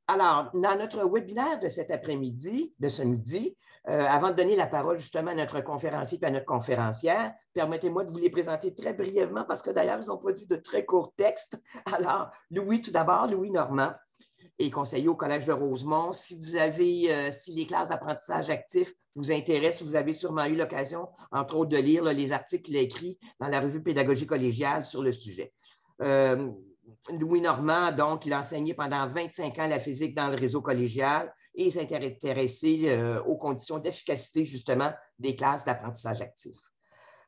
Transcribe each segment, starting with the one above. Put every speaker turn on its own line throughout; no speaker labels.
Alors, dans notre webinaire de cet après-midi, de ce midi, avant de donner la parole justement à notre conférencier et à notre conférencière, permettez-moi de vous les présenter très brièvement parce que d'ailleurs, ils ont produit de très courts textes. Alors, Louis, tout d'abord, Louis Normand est conseiller au Collège de Rosemont. Si les classes d'apprentissage actif vous intéressent, vous avez sûrement eu l'occasion, entre autres, de lire les articles qu'il a écrits dans la revue Pédagogie collégiale sur le sujet. Louis Normand, donc, il a enseigné pendant 25 ans la physique dans le réseau collégial et il s'est intéressé aux conditions d'efficacité, justement, des classes d'apprentissage actif.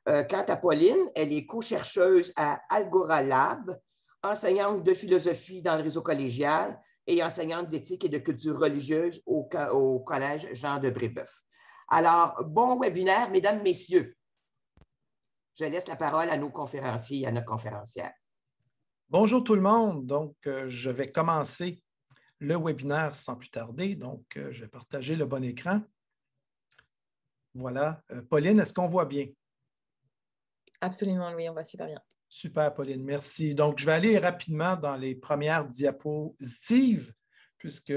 Quant à Pauline, elle est co-chercheuse à Algora Lab, enseignante de philosophie dans le réseau collégial et enseignante d'éthique et de culture religieuse au Collège Jean de Brébeuf. Alors, bon webinaire, mesdames, messieurs. Je laisse la parole à nos conférenciers et à notre conférencière.
Bonjour tout le monde. Donc, je vais commencer le webinaire sans plus tarder. Donc, je vais partager le bon écran. Voilà. Pauline, est-ce qu'on voit bien?
Absolument, Louis, on voit super bien.
Super, Pauline, merci. Donc, je vais aller rapidement dans les premières diapositives, puisque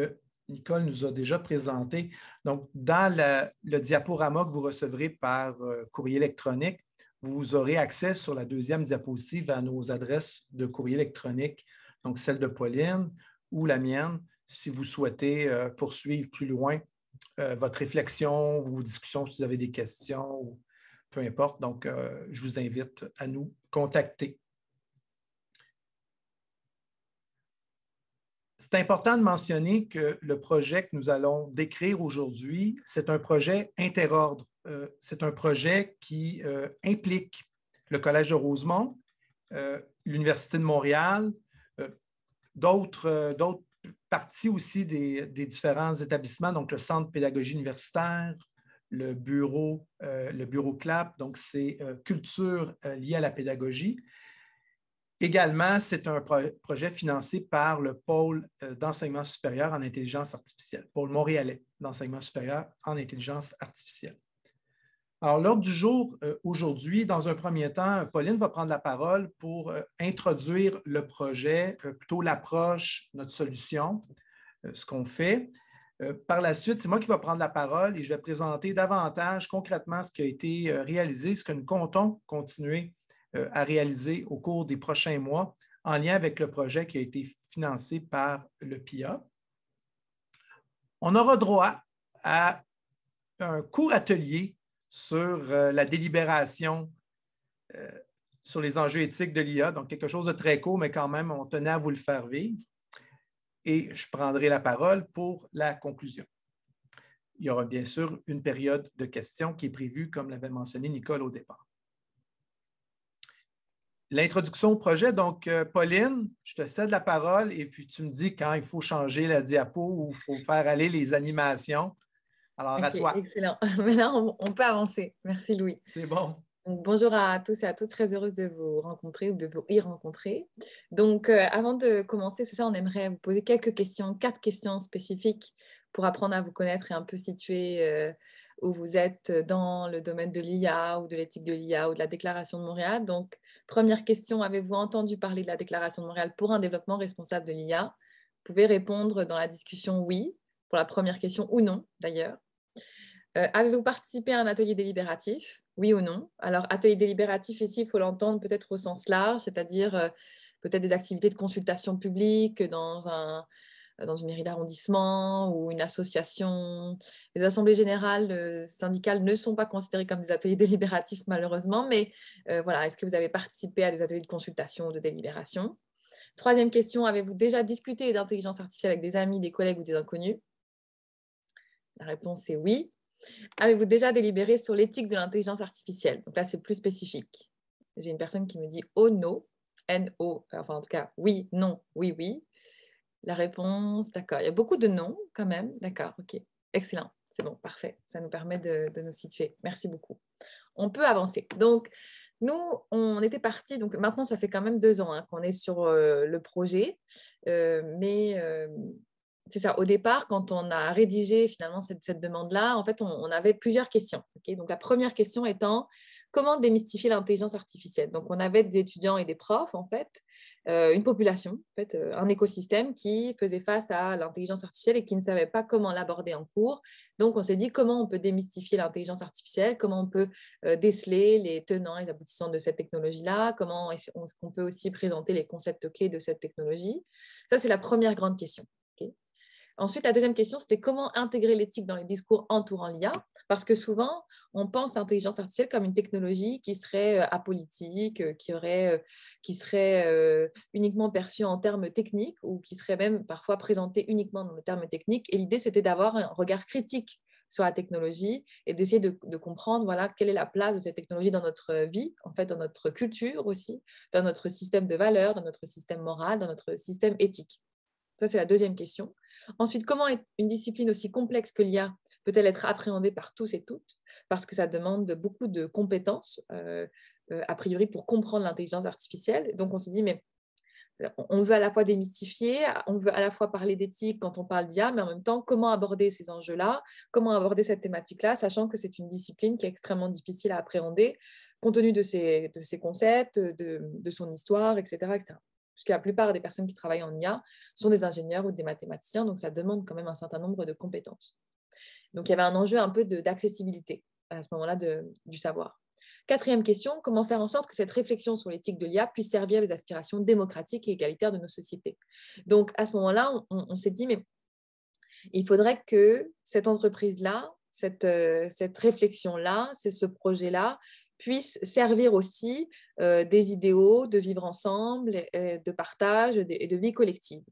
Nicole nous a déjà présenté. Donc, dans le diaporama que vous recevrez par courrier électronique, vous aurez accès sur la deuxième diapositive à nos adresses de courrier électronique, donc celle de Pauline ou la mienne, si vous souhaitez poursuivre plus loin votre réflexion ou vos discussions, si vous avez des questions, ou peu importe. Donc, je vous invite à nous contacter. C'est important de mentionner que le projet que nous allons décrire aujourd'hui, c'est un projet interordre. C'est un projet qui implique le Collège de Rosemont, l'Université de Montréal, d'autres parties aussi des différents établissements, donc le Centre de pédagogie universitaire, le bureau CLAP, donc c'est culture liée à la pédagogie. Également, c'est un projet financé par le pôle d'enseignement supérieur en intelligence artificielle, pôle montréalais d'enseignement supérieur en intelligence artificielle. Alors, l'ordre du jour aujourd'hui, dans un premier temps, Pauline va prendre la parole pour introduire le projet, plutôt l'approche, notre solution, ce qu'on fait. Par la suite, c'est moi qui vais prendre la parole et je vais présenter davantage concrètement ce qui a été réalisé, ce que nous comptons continuer à réaliser au cours des prochains mois en lien avec le projet qui a été financé par le PIA. On aura droit à un court atelier sur la délibération sur les enjeux éthiques de l'IA, donc quelque chose de très court, mais quand même, on tenait à vous le faire vivre. Et je prendrai la parole pour la conclusion. Il y aura bien sûr une période de questions qui est prévue, comme l'avait mentionné Nicole au départ. L'introduction au projet, donc Pauline, je te cède la parole et puis tu me dis quand il faut changer la diapo ou il faut faire aller les animations. Alors, à toi.
Excellent. Maintenant, on peut avancer. Merci, Louis.
C'est bon.
Donc, bonjour à tous et à toutes, très heureuse de vous rencontrer ou de vous y rencontrer. Donc, avant de commencer, c'est ça, on aimerait vous poser quelques questions, 4 questions spécifiques pour apprendre à vous connaître et un peu situer où vous êtes dans le domaine de l'IA ou de l'éthique de l'IA ou de la Déclaration de Montréal. Donc, première question, avez-vous entendu parler de la Déclaration de Montréal pour un développement responsable de l'IA? Vous pouvez répondre dans la discussion oui, pour la première question, ou non d'ailleurs. Avez-vous participé à un atelier délibératif? Oui ou non? Alors, atelier délibératif, ici, il faut l'entendre peut-être au sens large, c'est-à-dire peut-être des activités de consultation publique dans une mairie d'arrondissement ou une association. Les assemblées générales syndicales ne sont pas considérées comme des ateliers délibératifs, malheureusement, mais voilà, est-ce que vous avez participé à des ateliers de consultation ou de délibération? Troisième question, avez-vous déjà discuté d'intelligence artificielle avec des amis, des collègues ou des inconnus? La réponse est oui. Avez-vous déjà délibéré sur l'éthique de l'intelligence artificielle? Donc là, c'est plus spécifique. J'ai une personne qui me dit « oh no », N-O, enfin en tout cas, oui, non, oui, oui. La réponse, d'accord. Il y a beaucoup de non quand même. D'accord, ok. Excellent. C'est bon, parfait. Ça nous permet de nous situer. Merci beaucoup. On peut avancer. Donc, nous, on était partis. Donc, maintenant, ça fait quand même 2 ans qu'on est sur le projet. C'est ça. Au départ, quand on a rédigé finalement cette demande-là, en fait, on avait plusieurs questions. Okay, donc, la première question étant, comment démystifier l'intelligence artificielle. Donc, on avait des étudiants et des profs, en fait, une population, en fait, un écosystème qui faisait face à l'intelligence artificielle et qui ne savait pas comment l'aborder en cours. Donc, on s'est dit comment on peut démystifier l'intelligence artificielle, comment on peut déceler les tenants et les aboutissants de cette technologie-là, comment est-ce qu'on peut aussi présenter les concepts clés de cette technologie. Ça, c'est la première grande question. Okay. Ensuite, la deuxième question, c'était comment intégrer l'éthique dans les discours entourant l'IA, parce que souvent, on pense à l'intelligence artificielle comme une technologie qui serait apolitique, qui serait uniquement perçue en termes techniques ou qui serait même parfois présentée uniquement dans les termes techniques. Et l'idée, c'était d'avoir un regard critique sur la technologie et d'essayer de comprendre voilà, quelle est la place de cette technologie dans notre vie, en fait, dans notre culture aussi, dans notre système de valeurs, dans notre système moral, dans notre système éthique. Ça, c'est la deuxième question. Ensuite, comment une discipline aussi complexe que l'IA peut-elle être appréhendée par tous et toutes? Parce que ça demande beaucoup de compétences, a priori, pour comprendre l'intelligence artificielle. Donc, on s'est dit, mais on veut à la fois démystifier, on veut à la fois parler d'éthique quand on parle d'IA, mais en même temps, comment aborder ces enjeux-là, comment aborder cette thématique-là, sachant que c'est une discipline qui est extrêmement difficile à appréhender, compte tenu de ses concepts, de son histoire, etc., etc. Puisque la plupart des personnes qui travaillent en IA sont des ingénieurs ou des mathématiciens, donc ça demande quand même un certain nombre de compétences. Donc, il y avait un enjeu un peu d'accessibilité à ce moment-là du savoir. Quatrième question, comment faire en sorte que cette réflexion sur l'éthique de l'IA puisse servir les aspirations démocratiques et égalitaires de nos sociétés? Donc, à ce moment-là, on s'est dit, mais il faudrait que cette entreprise-là, cette réflexion-là, ce projet-là, puisse servir aussi des idéaux de vivre ensemble, de partage et de vie collective.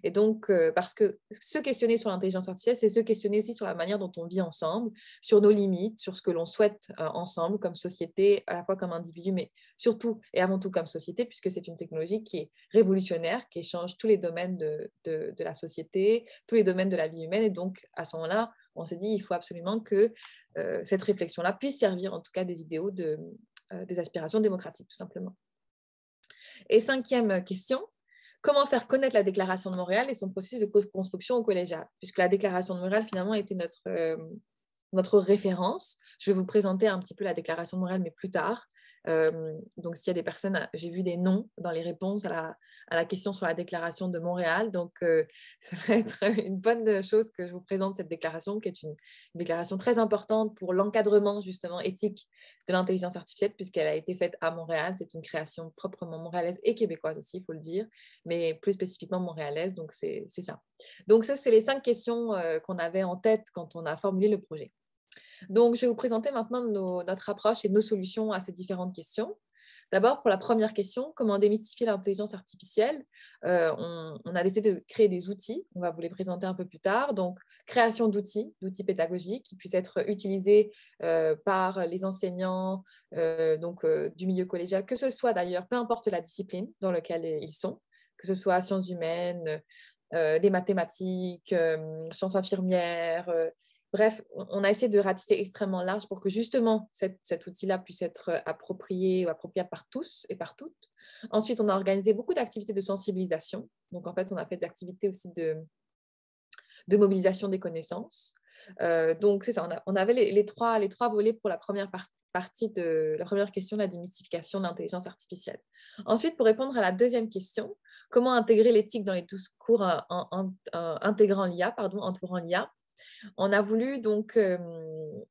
Et donc, parce que se questionner sur l'intelligence artificielle, c'est se questionner aussi sur la manière dont on vit ensemble, sur nos limites, sur ce que l'on souhaite ensemble comme société, à la fois comme individu, mais surtout et avant tout comme société, puisque c'est une technologie qui est révolutionnaire, qui change tous les domaines de la société, tous les domaines de la vie humaine. Et donc, à ce moment-là, on s'est dit il faut absolument que cette réflexion-là puisse servir en tout cas des idéaux des aspirations démocratiques, tout simplement. Et cinquième question, comment faire connaître la Déclaration de Montréal et son processus de construction au collégial? Puisque la Déclaration de Montréal, finalement, était notre référence. Je vais vous présenter un petit peu la Déclaration de Montréal, mais plus tard. Donc, s'il y a des personnes, j'ai vu des noms dans les réponses à la question sur la Déclaration de Montréal. Donc, ça va être une bonne chose que je vous présente cette déclaration, qui est une déclaration très importante pour l'encadrement, justement, éthique de l'intelligence artificielle, puisqu'elle a été faite à Montréal. C'est une création proprement montréalaise et québécoise aussi, il faut le dire, mais plus spécifiquement montréalaise. Donc, c'est ça. Donc, ça, c'est les 5 questions qu'on avait en tête quand on a formulé le projet. Donc, je vais vous présenter maintenant notre approche et nos solutions à ces différentes questions. D'abord, pour la première question, comment démystifier l'intelligence artificielle? On a décidé de créer des outils. On va vous les présenter un peu plus tard. Donc, création d'outils pédagogiques qui puissent être utilisés par les enseignants du milieu collégial, que ce soit d'ailleurs, peu importe la discipline dans laquelle ils sont, que ce soit sciences humaines, des mathématiques, sciences infirmières, bref, on a essayé de ratisser extrêmement large pour que justement cet outil-là puisse être approprié ou appropriable par tous et par toutes. Ensuite, on a organisé beaucoup d'activités de sensibilisation. Donc, en fait, on a fait des activités aussi de mobilisation des connaissances. Donc, c'est ça, on avait les trois volets pour la première partie de la première question, la démystification de l'intelligence artificielle. Ensuite, pour répondre à la deuxième question, comment intégrer l'éthique dans les discours entourant l'IA, on a voulu donc,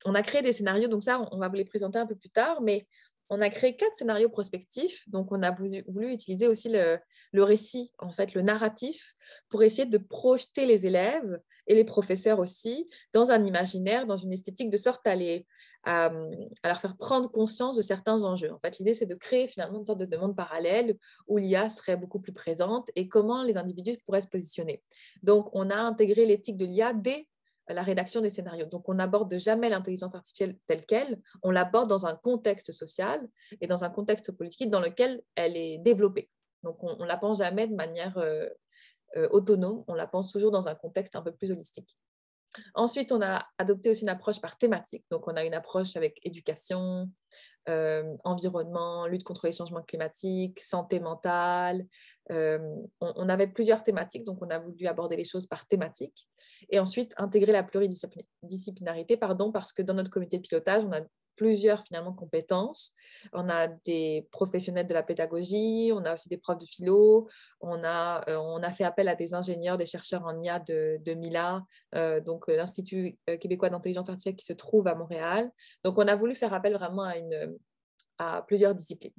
on a créé des scénarios, donc ça, on va vous les présenter un peu plus tard, mais on a créé 4 scénarios prospectifs, donc on a voulu utiliser aussi le récit, en fait, le narratif, pour essayer de projeter les élèves et les professeurs aussi dans un imaginaire, dans une esthétique, de sorte à leur faire prendre conscience de certains enjeux. En fait, l'idée, c'est de créer finalement une sorte de monde parallèle où l'IA serait beaucoup plus présente et comment les individus pourraient se positionner. Donc, on a intégré l'éthique de l'IA dès la rédaction des scénarios. Donc, on n'aborde jamais l'intelligence artificielle telle qu'elle, on l'aborde dans un contexte social et dans un contexte politique dans lequel elle est développée. Donc, on ne la pense jamais de manière autonome, on la pense toujours dans un contexte un peu plus holistique. Ensuite, on a adopté aussi une approche par thématique. Donc, on a une approche avec éducation, environnement, lutte contre les changements climatiques, santé mentale. On avait plusieurs thématiques, donc on a voulu aborder les choses par thématique. Et ensuite, intégrer la pluridisciplinarité, parce que dans notre comité de pilotage, on a plusieurs finalement compétences. On a des professionnels de la pédagogie, on a aussi des profs de philo, on a fait appel à des ingénieurs, des chercheurs en IA de MILA, donc l'Institut québécois d'intelligence artificielle qui se trouve à Montréal. Donc on a voulu faire appel vraiment à plusieurs disciplines.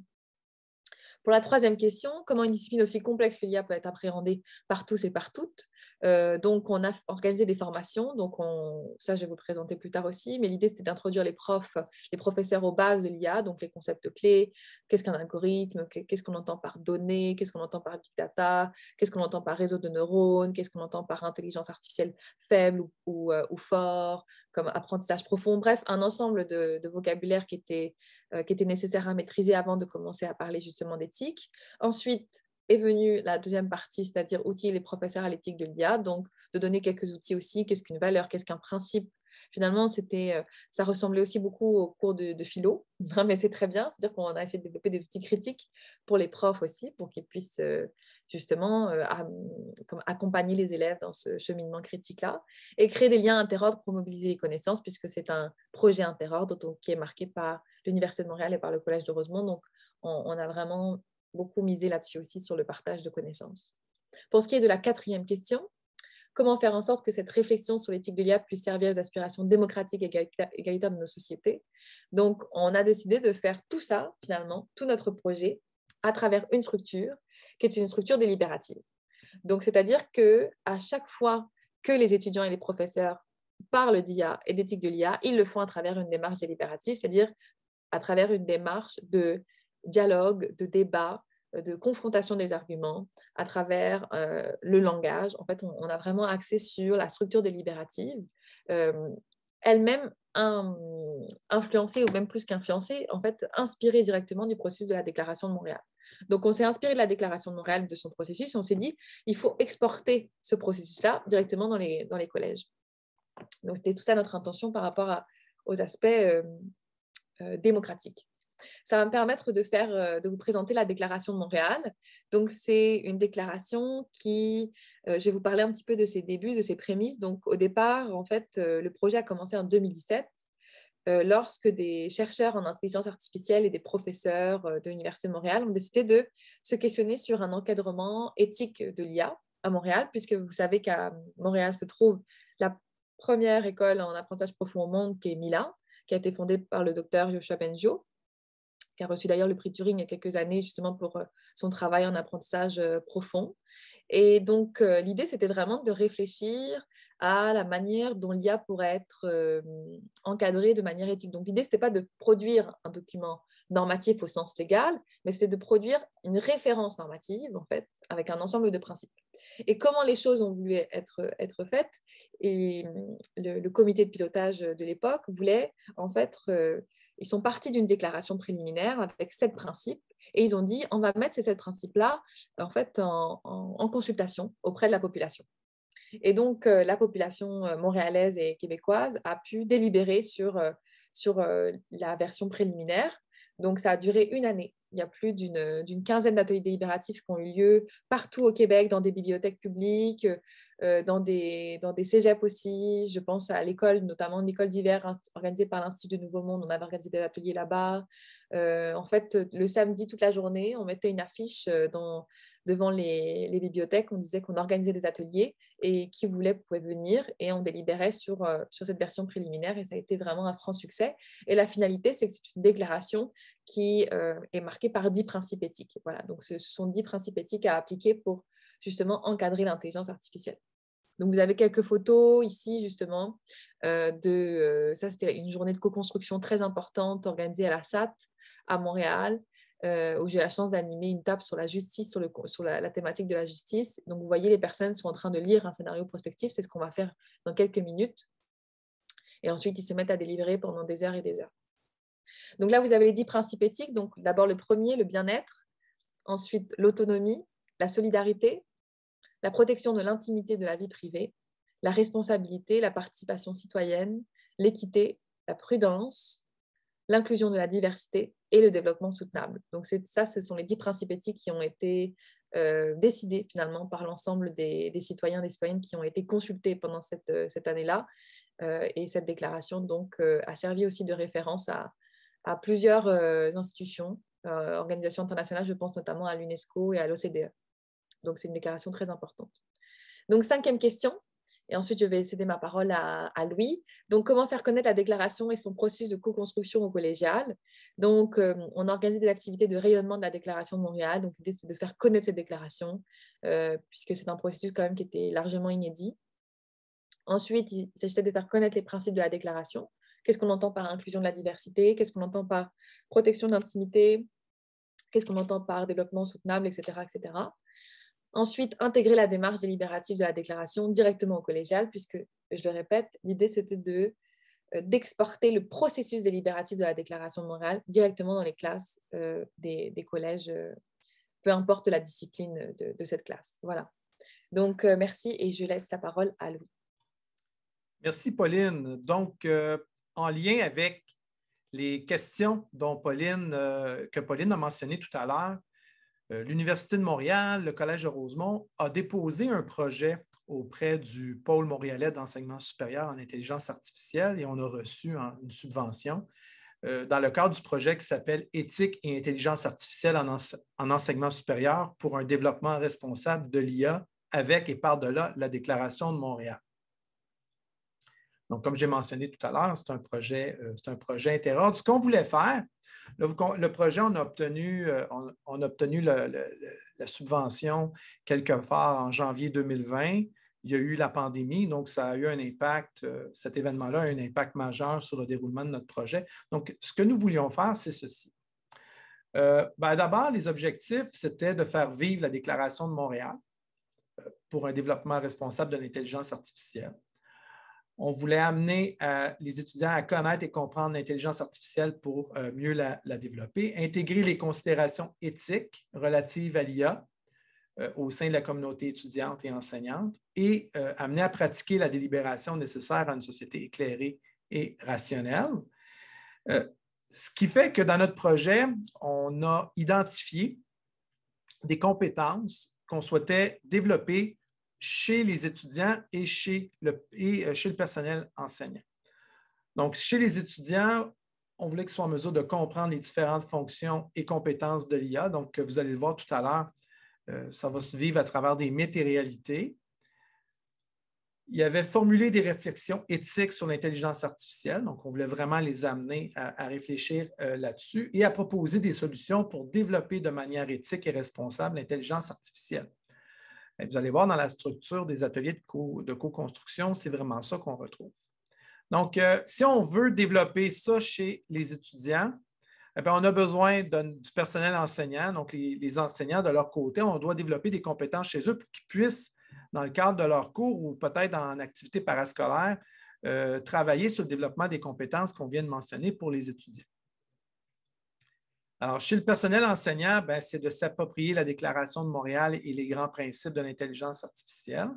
Pour la troisième question, comment une discipline aussi complexe que l'IA peut être appréhendée par tous et par toutes? Donc, on a organisé des formations. Donc, ça, je vais vous le présenter plus tard aussi. Mais l'idée, c'était d'introduire les professeurs aux bases de l'IA, donc les concepts clés. Qu'est-ce qu'un algorithme? Qu'est-ce qu'on entend par données? Qu'est-ce qu'on entend par big data? Qu'est-ce qu'on entend par réseau de neurones? Qu'est-ce qu'on entend par intelligence artificielle faible ou fort, comme apprentissage profond? Bref, un ensemble de vocabulaire qui était nécessaire à maîtriser avant de commencer à parler justement d'éthique. Ensuite est venue la deuxième partie, c'est-à-dire outiller les professeurs à l'éthique de l'IA, donc de donner quelques outils aussi, qu'est-ce qu'une valeur, qu'est-ce qu'un principe. Finalement, ça ressemblait aussi beaucoup au cours de philo, mais c'est très bien, c'est-à-dire qu'on a essayé de développer des outils critiques pour les profs aussi, pour qu'ils puissent justement accompagner les élèves dans ce cheminement critique-là, et créer des liens interordres pour mobiliser les connaissances, puisque c'est un projet interordre qui est marqué par l'Université de Montréal et par le Collège de Rosemont, donc on a vraiment beaucoup misé là-dessus aussi sur le partage de connaissances. Pour ce qui est de la quatrième question, comment faire en sorte que cette réflexion sur l'éthique de l'IA puisse servir aux aspirations démocratiques et égalitaires de nos sociétés? Donc, on a décidé de faire tout ça, finalement, tout notre projet, à travers une structure qui est une structure délibérative. Donc, c'est-à-dire qu'à chaque fois que les étudiants et les professeurs parlent d'IA et d'éthique de l'IA, ils le font à travers une démarche délibérative, c'est-à-dire à travers une démarche de dialogue, de débat, de confrontation des arguments, à travers le langage. En fait, on a vraiment axé sur la structure délibérative, elle-même influencée, ou même plus qu'influencée, en fait, inspirée directement du processus de la Déclaration de Montréal. Donc, on s'est inspiré de la Déclaration de Montréal, de son processus, et on s'est dit, il faut exporter ce processus-là directement dans les collèges. Donc, c'était tout ça notre intention par rapport aux aspects démocratiques. Ça va me permettre de vous présenter la Déclaration de Montréal. Donc, c'est une déclaration qui, je vais vous parler un petit peu de ses débuts, de ses prémices. Donc, au départ, en fait, le projet a commencé en 2017, lorsque des chercheurs en intelligence artificielle et des professeurs de l'Université de Montréal ont décidé de se questionner sur un encadrement éthique de l'IA à Montréal, puisque vous savez qu'à Montréal se trouve la première école en apprentissage profond au monde, qui est MILA, qui a été fondée par le docteur Yoshua Bengio, qui a reçu d'ailleurs le prix Turing il y a quelques années, justement pour son travail en apprentissage profond. Et donc, l'idée, c'était vraiment de réfléchir à la manière dont l'IA pourrait être encadrée de manière éthique. Donc, l'idée, ce n'était pas de produire un document normatif au sens légal, mais c'était de produire une référence normative, en fait, avec un ensemble de principes. Et comment les choses ont voulu être faites, et le comité de pilotage de l'époque voulait, en fait, ils sont partis d'une déclaration préliminaire avec 7 principes, et ils ont dit, on va mettre ces 7 principes-là en fait, en consultation auprès de la population. Et donc, la population montréalaise et québécoise a pu délibérer sur la version préliminaire. Donc, ça a duré 1 année. Il y a plus d'une quinzaine d'ateliers délibératifs qui ont eu lieu partout au Québec, dans des bibliothèques publiques, dans des cégeps aussi. Je pense à l'école, notamment une école d'hiver organisée par l'Institut du Nouveau Monde. On avait organisé des ateliers là-bas. En fait, le samedi, toute la journée, on mettait une affiche devant les bibliothèques. On disait qu'on organisait des ateliers et qui voulait pouvait venir, et on délibérait sur cette version préliminaire, et ça a été vraiment un franc succès. Et la finalité, c'est que c'est une déclaration qui est marquée par 10 principes éthiques. Voilà, donc ce sont 10 principes éthiques à appliquer pour justement encadrer l'intelligence artificielle. Donc, vous avez quelques photos ici, justement, ça, c'était une journée de co-construction très importante organisée à la SAT à Montréal, où j'ai eu la chance d'animer une table sur la justice, sur la thématique de la justice. Donc, vous voyez, les personnes sont en train de lire un scénario prospectif. C'est ce qu'on va faire dans quelques minutes. Et ensuite, ils se mettent à délibérer pendant des heures et des heures. Donc là, vous avez les 10 principes éthiques. Donc, d'abord, le premier, le bien-être. Ensuite, l'autonomie, la solidarité, la protection de l'intimité de la vie privée, la responsabilité, la participation citoyenne, l'équité, la prudence, l'inclusion de la diversité et le développement soutenable. Donc ça, ce sont les 10 principes éthiques qui ont été décidés finalement par l'ensemble des citoyens et des citoyennes qui ont été consultés pendant cette année-là. Et cette déclaration donc a servi aussi de référence à plusieurs institutions, organisations internationales, je pense notamment à l'UNESCO et à l'OCDE. Donc, c'est une déclaration très importante. Donc, 5e question. Et ensuite, je vais céder ma parole à Louis. Donc, comment faire connaître la déclaration et son processus de co-construction au collégial? Donc, on organise des activités de rayonnement de la déclaration de Montréal. Donc, l'idée, c'est de faire connaître cette déclaration, puisque c'est un processus quand même qui était largement inédit. Ensuite, il s'agissait de faire connaître les principes de la déclaration. Qu'est-ce qu'on entend par inclusion de la diversité? Qu'est-ce qu'on entend par protection de l'intimité? Qu'est-ce qu'on entend par développement soutenable, etc., etc. Ensuite, intégrer la démarche délibérative de la déclaration directement au collégial, puisque, je le répète, l'idée, c'était d'exporter le processus délibératif de la déclaration de Montréal directement dans les classes des collèges, peu importe la discipline de cette classe. Voilà. Donc, merci et je laisse la parole à Louis.
Merci, Pauline. Donc, en lien avec les questions que Pauline a mentionnées tout à l'heure, l'Université de Montréal, le Collège de Rosemont, a déposé un projet auprès du Pôle montréalais d'enseignement supérieur en intelligence artificielle et on a reçu une subvention dans le cadre du projet qui s'appelle « Éthique et intelligence artificielle en enseignement supérieur pour un développement responsable de l'IA avec et par-delà la Déclaration de Montréal ». Donc, comme j'ai mentionné tout à l'heure, c'est un projet interordre. Ce qu'on voulait faire, le projet, on a obtenu la subvention quelque part en janvier 2020. Il y a eu la pandémie, donc ça a eu un impact, cet événement-là a eu un impact majeur sur le déroulement de notre projet. Donc, ce que nous voulions faire, c'est ceci. D'abord, les objectifs, c'était de faire vivre la Déclaration de Montréal pour un développement responsable de l'intelligence artificielle. On voulait amener les étudiants à connaître et comprendre l'intelligence artificielle pour mieux la développer, intégrer les considérations éthiques relatives à l'IA au sein de la communauté étudiante et enseignante et amener à pratiquer la délibération nécessaire à une société éclairée et rationnelle. Ce qui fait que dans notre projet, on a identifié des compétences qu'on souhaitait développer chez les étudiants et chez le personnel enseignant. Donc, chez les étudiants, on voulait qu'ils soient en mesure de comprendre les différentes fonctions et compétences de l'IA. Donc, vous allez le voir tout à l'heure, ça va se vivre à travers des mythes et réalités. Il y avait formulé des réflexions éthiques sur l'intelligence artificielle. Donc, on voulait vraiment les amener à réfléchir là-dessus et à proposer des solutions pour développer de manière éthique et responsable l'intelligence artificielle. Vous allez voir dans la structure des ateliers de co-construction, c'est vraiment ça qu'on retrouve. Donc, si on veut développer ça chez les étudiants, on a besoin du personnel enseignant, donc les enseignants de leur côté, on doit développer des compétences chez eux pour qu'ils puissent, dans le cadre de leur cours ou peut-être en activité parascolaire, travailler sur le développement des compétences qu'on vient de mentionner pour les étudiants. Alors, chez le personnel enseignant, c'est de s'approprier la Déclaration de Montréal et les grands principes de l'intelligence artificielle.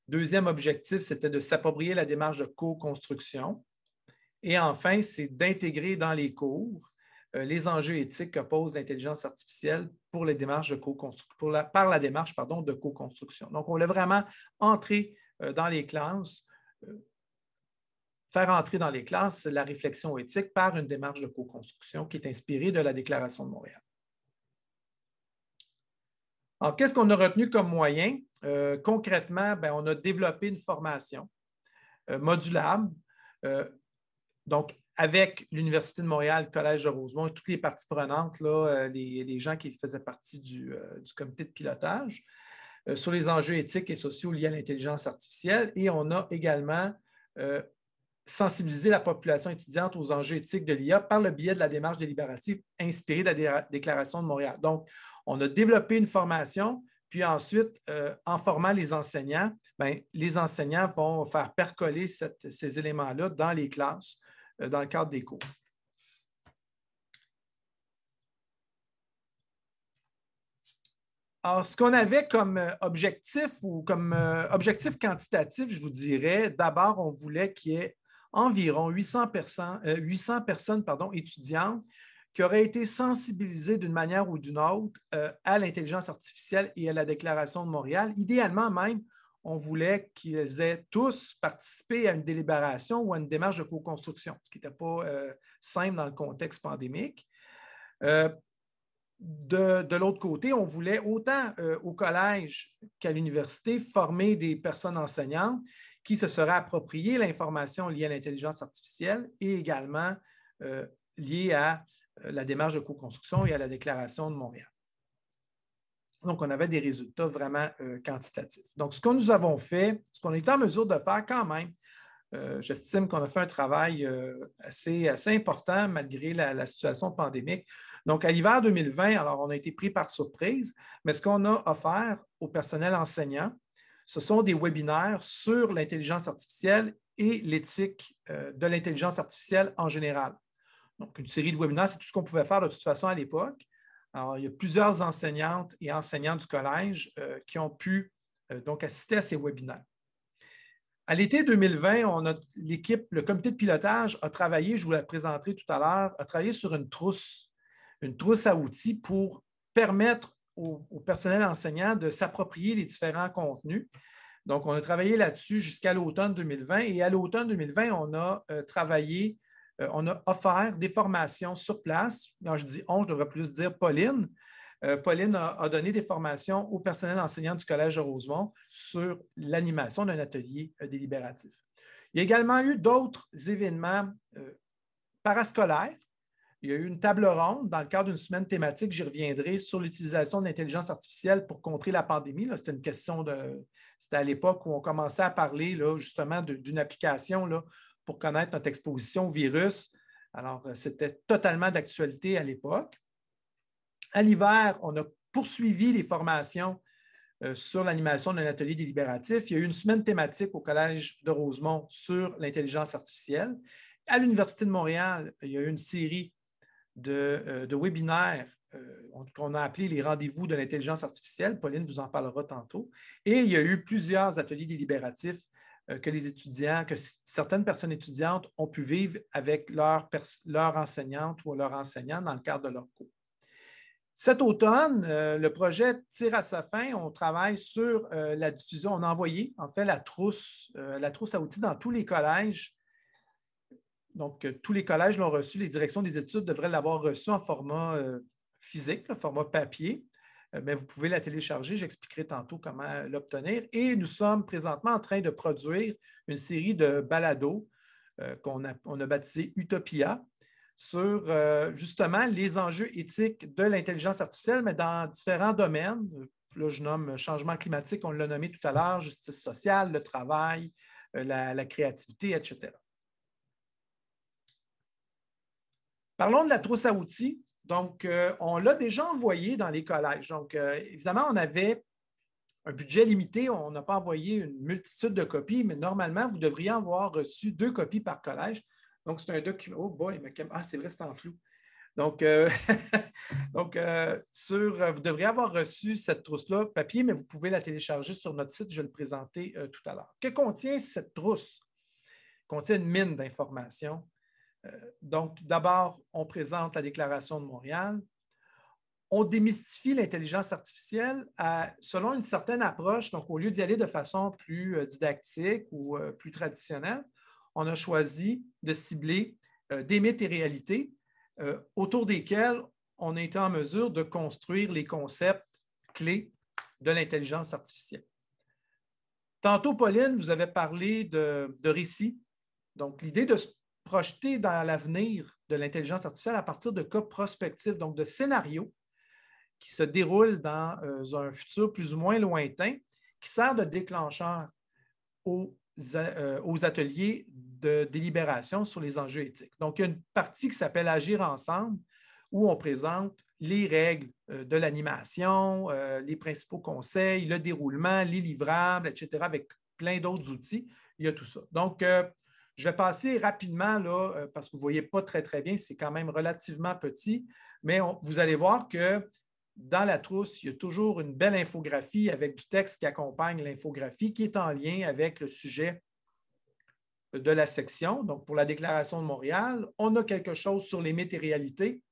Deuxième objectif, c'était de s'approprier la démarche de co-construction. Et enfin, c'est d'intégrer dans les cours les enjeux éthiques que pose l'intelligence artificielle pour les démarches de co-construction, par la démarche de co-construction. Donc, on voulait vraiment entrer dans les classes, faire entrer dans les classes la réflexion éthique par une démarche de co-construction qui est inspirée de la Déclaration de Montréal. Alors, qu'est-ce qu'on a retenu comme moyen? Concrètement, on a développé une formation modulable, donc avec l'Université de Montréal, le Collège de Rosemont et toutes les parties prenantes, là, les gens qui faisaient partie du comité de pilotage, sur les enjeux éthiques et sociaux liés à l'intelligence artificielle. Et on a également sensibiliser la population étudiante aux enjeux éthiques de l'IA par le biais de la démarche délibérative inspirée de la Déclaration de Montréal. Donc, on a développé une formation, puis ensuite, en formant les enseignants vont faire percoler ces éléments-là dans les classes, dans le cadre des cours. Alors, ce qu'on avait comme objectif ou comme objectif quantitatif, je vous dirais, d'abord, on voulait qu'il y ait environ 800 personnes étudiantes qui auraient été sensibilisées d'une manière ou d'une autre à l'intelligence artificielle et à la Déclaration de Montréal. Idéalement même, on voulait qu'ils aient tous participé à une délibération ou à une démarche de co-construction, ce qui n'était pas simple dans le contexte pandémique. De l'autre côté, on voulait autant au collège qu'à l'université former des personnes enseignantes qui se seraient appropriées l'information liée à l'intelligence artificielle et également liée à la démarche de co-construction et à la Déclaration de Montréal. Donc, on avait des résultats vraiment quantitatifs. Donc, ce que nous avons fait, ce qu'on est en mesure de faire quand même, j'estime qu'on a fait un travail assez important malgré la situation pandémique. Donc, à l'hiver 2020, alors on a été pris par surprise, mais ce qu'on a offert au personnel enseignant, ce sont des webinaires sur l'intelligence artificielle et l'éthique de l'intelligence artificielle en général. Donc, une série de webinaires, c'est tout ce qu'on pouvait faire de toute façon à l'époque. Alors, il y a plusieurs enseignantes et enseignants du collège qui ont pu donc assister à ces webinaires. À l'été 2020, l'équipe, le comité de pilotage a travaillé, je vous la présenterai tout à l'heure, a travaillé sur une trousse à outils pour permettre au personnel enseignant de s'approprier les différents contenus. Donc, on a travaillé là-dessus jusqu'à l'automne 2020 et à l'automne 2020, on a on a offert des formations sur place. Quand je dis on, je devrais plus dire Pauline. Pauline a donné des formations au personnel enseignant du Collège de Rosemont sur l'animation d'un atelier délibératif. Il y a également eu d'autres événements parascolaires. Il y a eu une table ronde dans le cadre d'une semaine thématique, j'y reviendrai, sur l'utilisation de l'intelligence artificielle pour contrer la pandémie. C'était une question c'était à l'époque où on commençait à parler là, justement d'une application là, pour connaître notre exposition au virus. Alors, c'était totalement d'actualité à l'époque. À l'hiver, on a poursuivi les formations sur l'animation d'un atelier délibératif. Il y a eu une semaine thématique au Collège de Rosemont sur l'intelligence artificielle. À l'Université de Montréal, il y a eu une série de webinaires qu'on a appelés les rendez-vous de l'intelligence artificielle. Pauline vous en parlera tantôt. Et il y a eu plusieurs ateliers délibératifs que les étudiants, que certaines personnes étudiantes ont pu vivre avec leur enseignante ou leur enseignant dans le cadre de leur cours. Cet automne, le projet tire à sa fin. On travaille sur la diffusion. On a envoyé, en fait, la trousse à outils dans tous les collèges. Donc, tous les collèges l'ont reçu. Les directions des études devraient l'avoir reçu en format physique, format papier. Mais vous pouvez la télécharger. J'expliquerai tantôt comment l'obtenir. Et nous sommes présentement en train de produire une série de balados qu'on a baptisé Utopia sur justement les enjeux éthiques de l'intelligence artificielle, mais dans différents domaines. Là, je nomme changement climatique, on l'a nommé tout à l'heure, justice sociale, le travail, la créativité, etc. Parlons de la trousse à outils. Donc, on l'a déjà envoyé dans les collèges. Donc, évidemment, on avait un budget limité. On n'a pas envoyé une multitude de copies, mais normalement, vous devriez avoir reçu 2 copies par collège. Donc, c'est un document. Oh boy, c'est vrai, c'est en flou. Donc, vous devriez avoir reçu cette trousse-là papier, mais vous pouvez la télécharger sur notre site. Je vais le présenter tout à l'heure. Que contient cette trousse? Elle contient une mine d'informations. Donc, d'abord, on présente la Déclaration de Montréal. On démystifie l'intelligence artificielle selon une certaine approche. Donc, au lieu d'y aller de façon plus didactique ou plus traditionnelle, on a choisi de cibler des mythes et réalités autour desquels on a été en mesure de construire les concepts clés de l'intelligence artificielle. Tantôt, Pauline, vous avez parlé de récits. Donc, l'idée de se projeter dans l'avenir de l'intelligence artificielle à partir de cas prospectifs, donc de scénarios qui se déroulent dans un futur plus ou moins lointain, qui sert de déclencheur aux ateliers de délibération sur les enjeux éthiques. Donc, il y a une partie qui s'appelle Agir ensemble, où on présente les règles de l'animation, les principaux conseils, le déroulement, les livrables, etc., avec plein d'autres outils. Il y a tout ça. Donc, je vais passer rapidement, là, parce que vous ne voyez pas très, très bien, c'est quand même relativement petit, mais vous allez voir que dans la trousse, il y a toujours une belle infographie avec du texte qui accompagne l'infographie, qui est en lien avec le sujet de la section. Donc, pour la Déclaration de Montréal, on a quelque chose sur les mythes et réalités.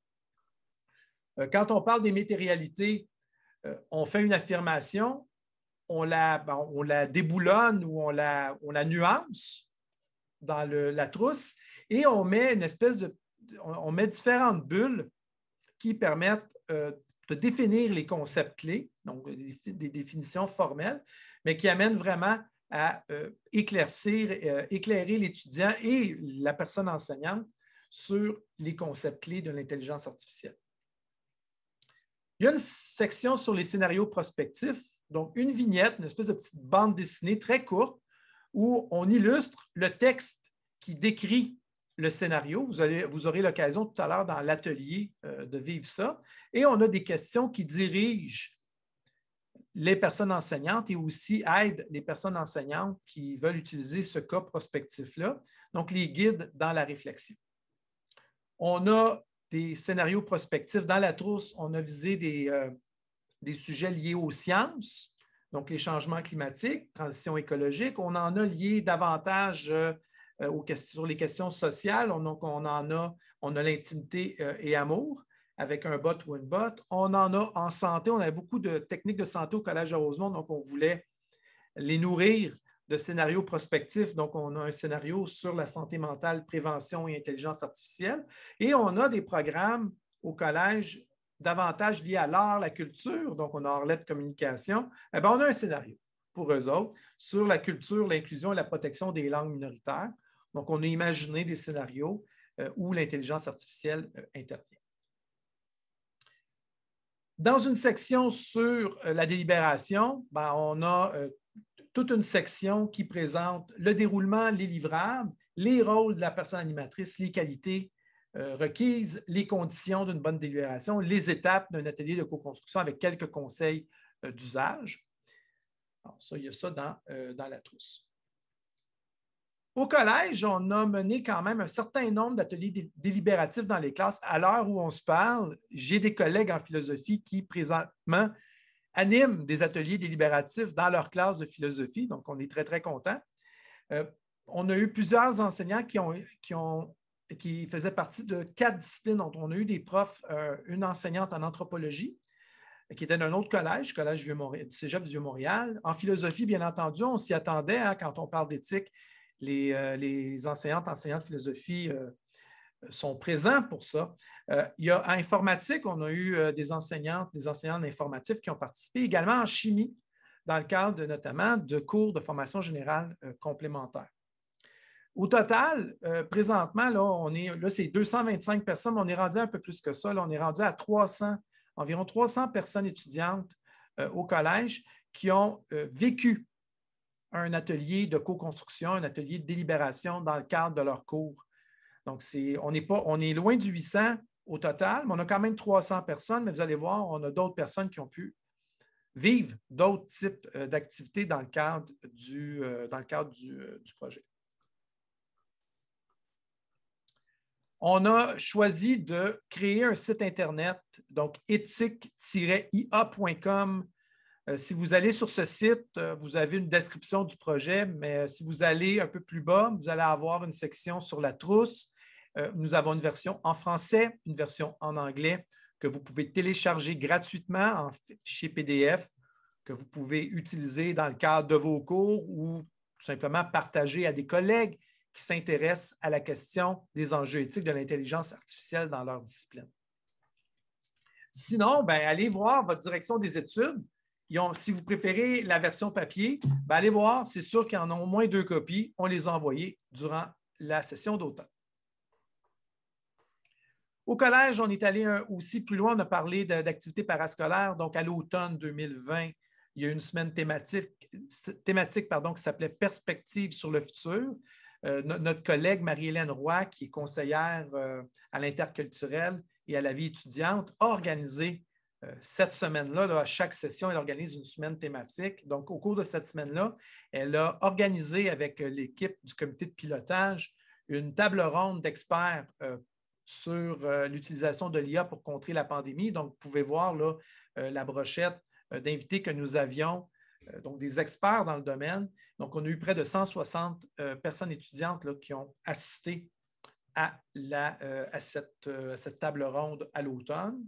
Quand on parle des mythes et réalités, on fait une affirmation on la déboulonne ou on la nuance dans la trousse et on met on met différentes bulles qui permettent de définir les concepts clés, donc des définitions formelles, mais qui amènent vraiment à éclairer l'étudiant et la personne enseignante sur les concepts clés de l'intelligence artificielle. Il y a une section sur les scénarios prospectifs, donc une vignette, une espèce de petite bande dessinée très courte où on illustre le texte qui décrit le scénario. Vous aurez l'occasion tout à l'heure dans l'atelier de vivre ça. Et on a des questions qui dirigent les personnes enseignantes et aussi aident les personnes enseignantes qui veulent utiliser ce cas prospectif-là, donc les guides dans la réflexion. On a des scénarios prospectifs dans la trousse. On a visé des sujets liés aux sciences, donc les changements climatiques, transition écologique. On en a lié davantage sur les questions sociales. On a l'intimité et amour avec un bot ou une bot. On en a en santé. On avait beaucoup de techniques de santé au Collège de Rosemont, donc on voulait les nourrir de scénarios prospectifs. Donc, on a un scénario sur la santé mentale, prévention et intelligence artificielle. Et on a des programmes au collège davantage liés à l'art, la culture. Donc, on a Arlette Communication. Eh bien, on a un scénario pour eux autres sur la culture, l'inclusion et la protection des langues minoritaires. Donc, on a imaginé des scénarios où l'intelligence artificielle intervient. Dans une section sur la délibération, ben, on a toute une section qui présente le déroulement, les livrables, les rôles de la personne animatrice, les qualités requises, les conditions d'une bonne délibération, les étapes d'un atelier de co-construction avec quelques conseils d'usage. Alors ça, il y a ça dans la trousse. Au collège, on a mené quand même un certain nombre d'ateliers délibératifs dans les classes. À l'heure où on se parle, j'ai des collègues en philosophie qui, présentement, animent des ateliers délibératifs dans leur classe de philosophie. Donc, on est très, très contents. On a eu plusieurs enseignants qui faisaient partie de 4 disciplines. Donc, on a eu des profs, une enseignante en anthropologie, qui était d'un autre collège, du Cégep du Vieux-Montréal. En philosophie, bien entendu, on s'y attendait quand on parle d'éthique. Les enseignantes de philosophie sont présents pour ça. Il y a en informatique, on a eu des enseignants d'informatique qui ont participé, également en chimie, dans le cadre notamment de cours de formation générale complémentaire. Au total, présentement, là, c'est 225 personnes, mais on est rendu un peu plus que ça. Là, on est rendu à environ 300 personnes étudiantes au collège qui ont vécu un atelier de co-construction, un atelier de délibération dans le cadre de leur cours. Donc, on est loin du 800 au total, mais on a quand même 300 personnes, mais vous allez voir, on a d'autres personnes qui ont pu vivre d'autres types d'activités dans le cadre du projet. On a choisi de créer un site Internet, donc éthique-ia.com. Si vous allez sur ce site, vous avez une description du projet, mais si vous allez un peu plus bas, vous allez avoir une section sur la trousse. Nous avons une version en français, une version en anglais que vous pouvez télécharger gratuitement en fichier PDF, que vous pouvez utiliser dans le cadre de vos cours ou tout simplement partager à des collègues qui s'intéressent à la question des enjeux éthiques de l'intelligence artificielle dans leur discipline. Sinon, allez voir votre direction des études. Si vous préférez la version papier, allez voir, c'est sûr qu'il y en a au moins 2 copies. On les a envoyées durant la session d'automne. Au collège, on est allé aussi plus loin. On a parlé d'activités parascolaires. Donc, à l'automne 2020, il y a une semaine thématique qui s'appelait « Perspectives sur le futur ». Notre collègue Marie-Hélène Roy, qui est conseillère à l'interculturel et à la vie étudiante, a organisé cette semaine-là, à chaque session, elle organise une semaine thématique. Donc, au cours de cette semaine-là, elle a organisé avec l'équipe du comité de pilotage une table ronde d'experts sur l'utilisation de l'IA pour contrer la pandémie. Donc, vous pouvez voir là, la brochette d'invités que nous avions, donc des experts dans le domaine. Donc, on a eu près de 160 personnes étudiantes là, qui ont assisté à cette table ronde à l'automne.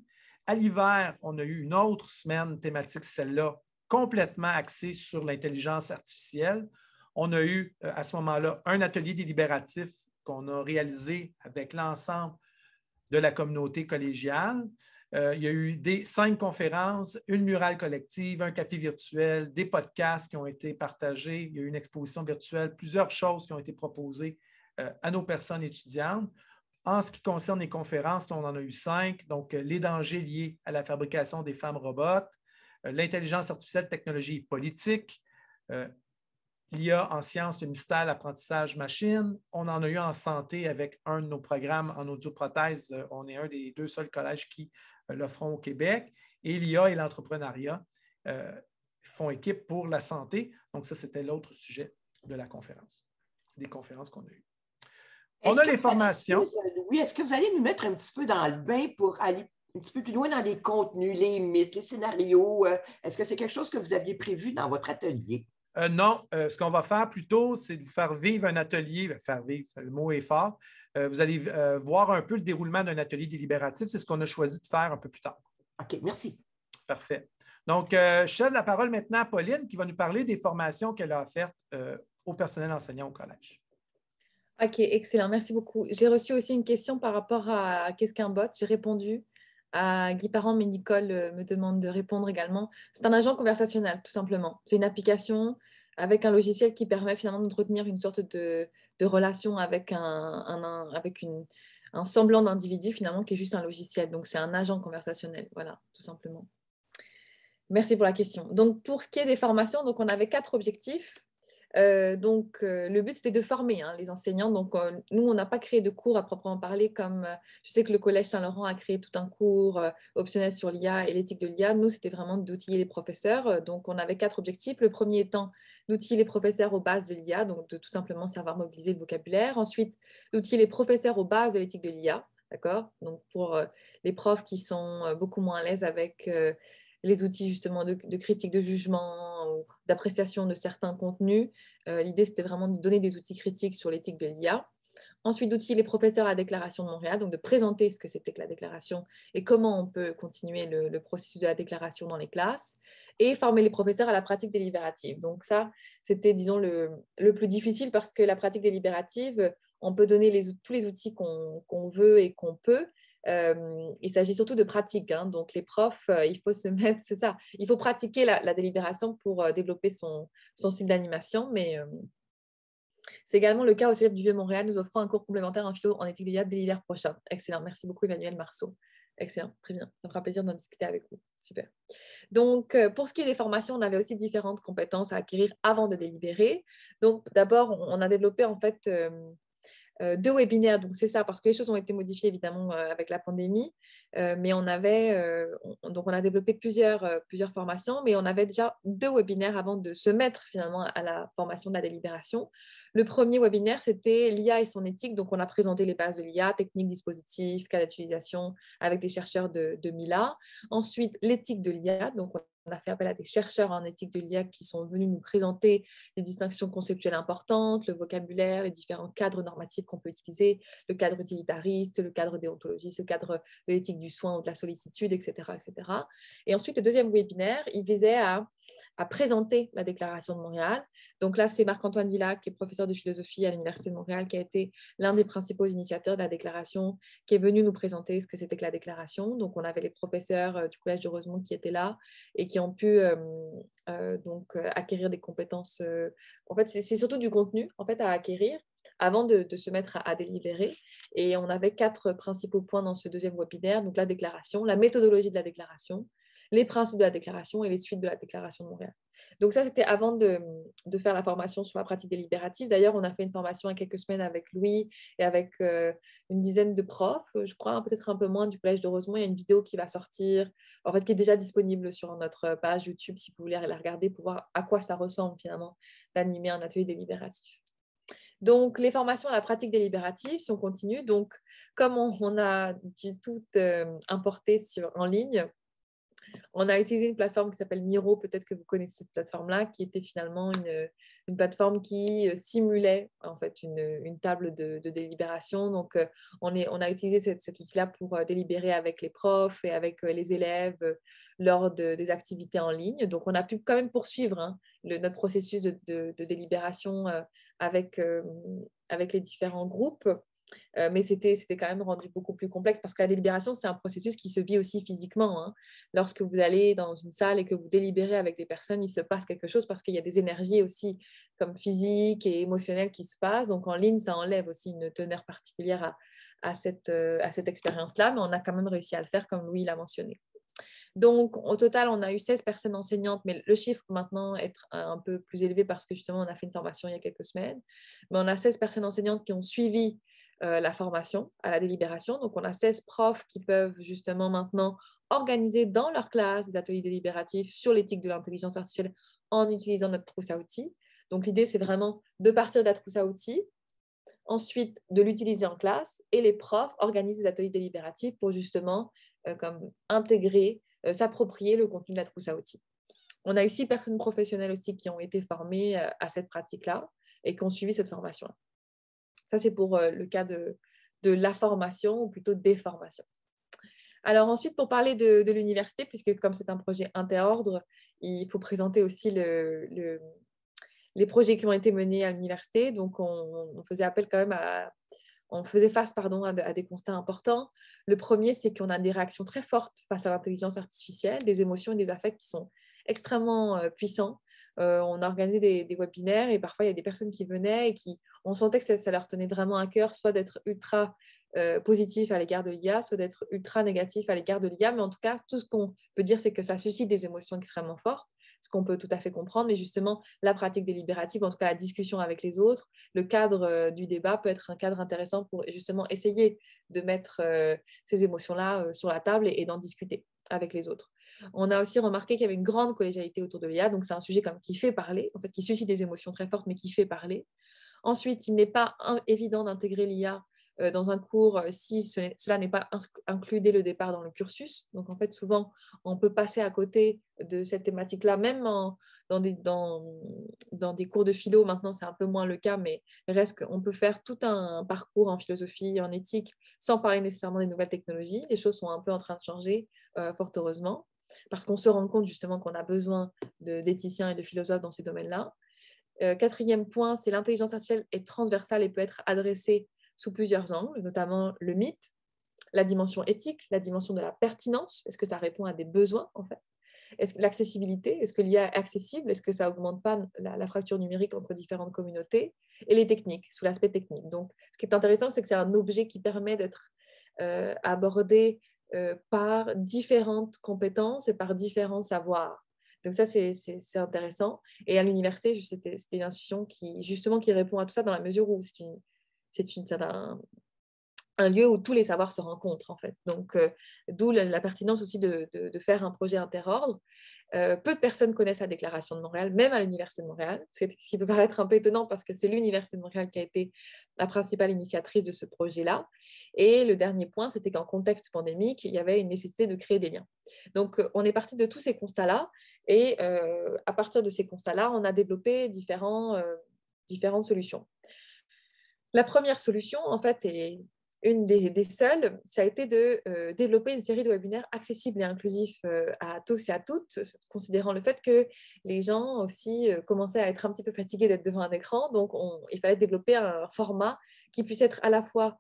À l'hiver, on a eu une autre semaine thématique, celle-là, complètement axé sur l'intelligence artificielle. On a eu à ce moment-là un atelier délibératif qu'on a réalisé avec l'ensemble de la communauté collégiale. Il y a eu 5 conférences, une murale collective, un café virtuel, des podcasts qui ont été partagés, il y a eu une exposition virtuelle, plusieurs choses qui ont été proposées à nos personnes étudiantes. En ce qui concerne les conférences, on en a eu 5, donc les dangers liés à la fabrication des femmes robots, l'intelligence artificielle, technologie et politique, l'IA en sciences, le mystère, l'apprentissage machine. On en a eu en santé avec un de nos programmes en audioprothèse. On est un des 2 seuls collèges qui l'offront au Québec. Et l'IA et l'entrepreneuriat font équipe pour la santé. Donc, ça, c'était l'autre sujet de la conférence, des conférences qu'on a eues. On a les formations.
Oui, est-ce que vous allez nous mettre un petit peu dans le bain pour aller un petit peu plus loin dans les contenus, les mythes, les scénarios? Est-ce que c'est quelque chose que vous aviez prévu dans votre atelier?
Non, ce qu'on va faire plutôt, c'est de vous faire vivre un atelier. Faire vivre, le mot est fort. Vous allez voir un peu le déroulement d'un atelier délibératif. C'est ce qu'on a choisi de faire un peu plus tard.
OK, merci.
Parfait. Donc, je cède la parole maintenant à Pauline qui va nous parler des formations qu'elle a offertes au personnel enseignant au collège.
OK, excellent. Merci beaucoup. J'ai reçu aussi une question par rapport à qu'est-ce qu'un bot. J'ai répondu. Guy Parent, mais Nicole me demande de répondre également. C'est un agent conversationnel, tout simplement. C'est une application avec un logiciel qui permet finalement de retenir une sorte de relation avec un semblant d'individu, finalement, qui est juste un logiciel. Donc, c'est un agent conversationnel. Voilà, tout simplement. Merci pour la question. Donc, pour ce qui est des formations, donc, on avait 4 objectifs. Le but, c'était de former les enseignants. Donc, nous, on n'a pas créé de cours à proprement parler, comme je sais que le Collège Saint-Laurent a créé tout un cours optionnel sur l'IA et l'éthique de l'IA. Nous, c'était vraiment d'outiller les professeurs. Donc, on avait 4 objectifs. Le premier étant d'outiller les professeurs aux bases de l'IA, donc de tout simplement savoir mobiliser le vocabulaire. Ensuite, d'outiller les professeurs aux bases de l'éthique de l'IA. D'accord? Donc, pour les profs qui sont beaucoup moins à l'aise avec les outils justement de critique de jugement ou d'appréciation de certains contenus. L'idée, c'était vraiment de donner des outils critiques sur l'éthique de l'IA. Ensuite, d'outiller les professeurs à la Déclaration de Montréal, donc de présenter ce que c'était que la déclaration et comment on peut continuer le processus de la déclaration dans les classes. Et former les professeurs à la pratique délibérative. Donc ça, c'était, disons, le plus difficile parce que la pratique délibérative, on peut donner tous les outils qu'on veut et qu'on peut. Il s'agit surtout de pratique. Donc, les profs, il faut se mettre, c'est ça, il faut pratiquer la délibération pour développer son style d'animation. Mais c'est également le cas au Cégep du Vieux-Montréal. Nous offrons un cours complémentaire en philo en éthique de l'IA dès l'hiver prochain. Excellent. Merci beaucoup, Emmanuel Marceau. Excellent. Très bien. Ça me fera plaisir d'en discuter avec vous. Super. Donc, pour ce qui est des formations, on avait aussi différentes compétences à acquérir avant de délibérer. Donc, d'abord, on a développé en fait 2 webinaires, donc c'est ça, parce que les choses ont été modifiées évidemment avec la pandémie, mais on a développé plusieurs formations, mais on avait déjà 2 webinaires avant de se mettre finalement à la formation de la délibération. Le premier webinaire, c'était l'IA et son éthique, donc on a présenté les bases de l'IA, techniques, dispositifs, cas d'utilisation avec des chercheurs de Mila. Ensuite, l'éthique de l'IA, donc on a fait appel à des chercheurs en éthique de l'IA qui sont venus nous présenter les distinctions conceptuelles importantes, le vocabulaire, les différents cadres normatifs qu'on peut utiliser, le cadre utilitariste, le cadre déontologiste, le cadre de l'éthique du soin ou de la sollicitude, etc., etc. Et ensuite, le deuxième webinaire, il visait à présenter la Déclaration de Montréal. Donc là, c'est Marc-Antoine Dillac, qui est professeur de philosophie à l'Université de Montréal, qui a été l'un des principaux initiateurs de la Déclaration, qui est venu nous présenter ce que c'était que la Déclaration. Donc, on avait les professeurs du Collège de Rosemont qui étaient là et qui ont pu acquérir des compétences. En fait, c'est surtout du contenu en fait, à acquérir avant de se mettre à délibérer. Et on avait 4 principaux points dans ce deuxième webinaire. Donc, la déclaration, la méthodologie de la déclaration, les principes de la déclaration et les suites de la Déclaration de Montréal. Donc ça, c'était avant de faire la formation sur la pratique délibérative. D'ailleurs, on a fait une formation il y a quelques semaines avec Louis et avec une dizaine de profs, je crois, peut-être un peu moins du Collège de Rosemont. Il y a une vidéo qui va sortir, en fait, qui est déjà disponible sur notre page YouTube, si vous voulez la regarder pour voir à quoi ça ressemble finalement d'animer un atelier délibératif. Donc, les formations à la pratique délibérative, si on continue, donc comme on a dû tout importer en ligne, On a utilisé une plateforme qui s'appelle Miro, peut-être que vous connaissez cette plateforme-là, qui était finalement une plateforme qui simulait en fait une table de délibération. Donc, on a utilisé cet outil-là pour délibérer avec les profs et avec les élèves lors des activités en ligne. Donc, on a pu quand même poursuivre notre processus de délibération avec les différents groupes. Mais c'était quand même rendu beaucoup plus complexe parce que la délibération, c'est un processus qui se vit aussi physiquement. Hein. Lorsque vous allez dans une salle et que vous délibérez avec des personnes, il se passe quelque chose parce qu'il y a des énergies aussi comme physiques et émotionnelles qui se passent. Donc en ligne, ça enlève aussi une teneur particulière à cette expérience-là, mais on a quand même réussi à le faire comme Louis l'a mentionné. Donc, au total, on a eu 16 personnes enseignantes, mais le chiffre maintenant est un peu plus élevé parce que justement, on a fait une formation il y a quelques semaines. Mais on a 16 personnes enseignantes qui ont suivi la formation à la délibération. Donc, on a 16 profs qui peuvent justement maintenant organiser dans leur classe des ateliers délibératifs sur l'éthique de l'intelligence artificielle en utilisant notre trousse à outils. Donc, l'idée, c'est vraiment de partir de la trousse à outils, ensuite de l'utiliser en classe et les profs organisent des ateliers délibératifs pour justement comme intégrer, s'approprier le contenu de la trousse à outils. On a eu 6 personnes professionnelles aussi qui ont été formées à cette pratique-là et qui ont suivi cette formation. Ça, c'est pour le cas de la formation ou plutôt des formations. Alors ensuite, pour parler de l'université, puisque comme c'est un projet interordre, il faut présenter aussi les projets qui ont été menés à l'université. Donc, on faisait appel quand même on faisait face à des constats importants. Le premier, c'est qu'on a des réactions très fortes face à l'intelligence artificielle, des émotions et des affects qui sont extrêmement puissants. On a organisé des webinaires et parfois, il y a des personnes qui venaient et on sentait que ça leur tenait vraiment à cœur, soit d'être ultra positif à l'égard de l'IA, soit d'être ultra négatif à l'égard de l'IA. Mais en tout cas, tout ce qu'on peut dire, c'est que ça suscite des émotions extrêmement fortes, ce qu'on peut tout à fait comprendre. Mais justement, la pratique délibérative, en tout cas la discussion avec les autres, le cadre du débat peut être un cadre intéressant pour justement essayer de mettre ces émotions-là sur la table et d'en discuter avec les autres. On a aussi remarqué qu'il y avait une grande collégialité autour de l'IA, donc c'est un sujet qui fait parler, en fait, qui suscite des émotions très fortes, mais qui fait parler. Ensuite, il n'est pas évident d'intégrer l'IA dans un cours si cela n'est pas inclus dès le départ dans le cursus. Donc, en fait, souvent, on peut passer à côté de cette thématique-là, même dans des cours de philo. Maintenant, c'est un peu moins le cas, mais il reste qu'on peut faire tout un parcours en philosophie, en éthique, sans parler nécessairement des nouvelles technologies. Les choses sont un peu en train de changer, fort heureusement, parce qu'on se rend compte justement qu'on a besoin d'éthiciens et de philosophes dans ces domaines-là. Quatrième point, c'est l'intelligence artificielle est transversale et peut être adressée sous plusieurs angles, notamment le mythe, la dimension éthique, la dimension de la pertinence. Est-ce que ça répond à des besoins, en fait? L'accessibilité, est-ce que l'IA est accessible? Est-ce que ça n'augmente pas la fracture numérique entre différentes communautés? Et les techniques, sous l'aspect technique. Donc, ce qui est intéressant, c'est que c'est un objet qui permet d'être abordé par différentes compétences et par différents savoirs. Donc ça, c'est intéressant. Et à l'université, c'était une institution qui répond à tout ça dans la mesure où c'est un lieu où tous les savoirs se rencontrent, en fait. Donc, d'où la pertinence aussi de faire un projet interordre. Peu de personnes connaissent la Déclaration de Montréal, même à l'Université de Montréal, ce qui peut paraître un peu étonnant parce que c'est l'Université de Montréal qui a été la principale initiatrice de ce projet-là. Et le dernier point, c'était qu'en contexte pandémique, il y avait une nécessité de créer des liens. Donc, on est parti de tous ces constats-là et à partir de ces constats-là, on a développé différentes solutions. La première solution, en fait, est une des seules, ça a été de développer une série de webinaires accessibles et inclusifs à tous et à toutes, considérant le fait que les gens aussi commençaient à être un petit peu fatigués d'être devant un écran. Donc, il fallait développer un format qui puisse être à la fois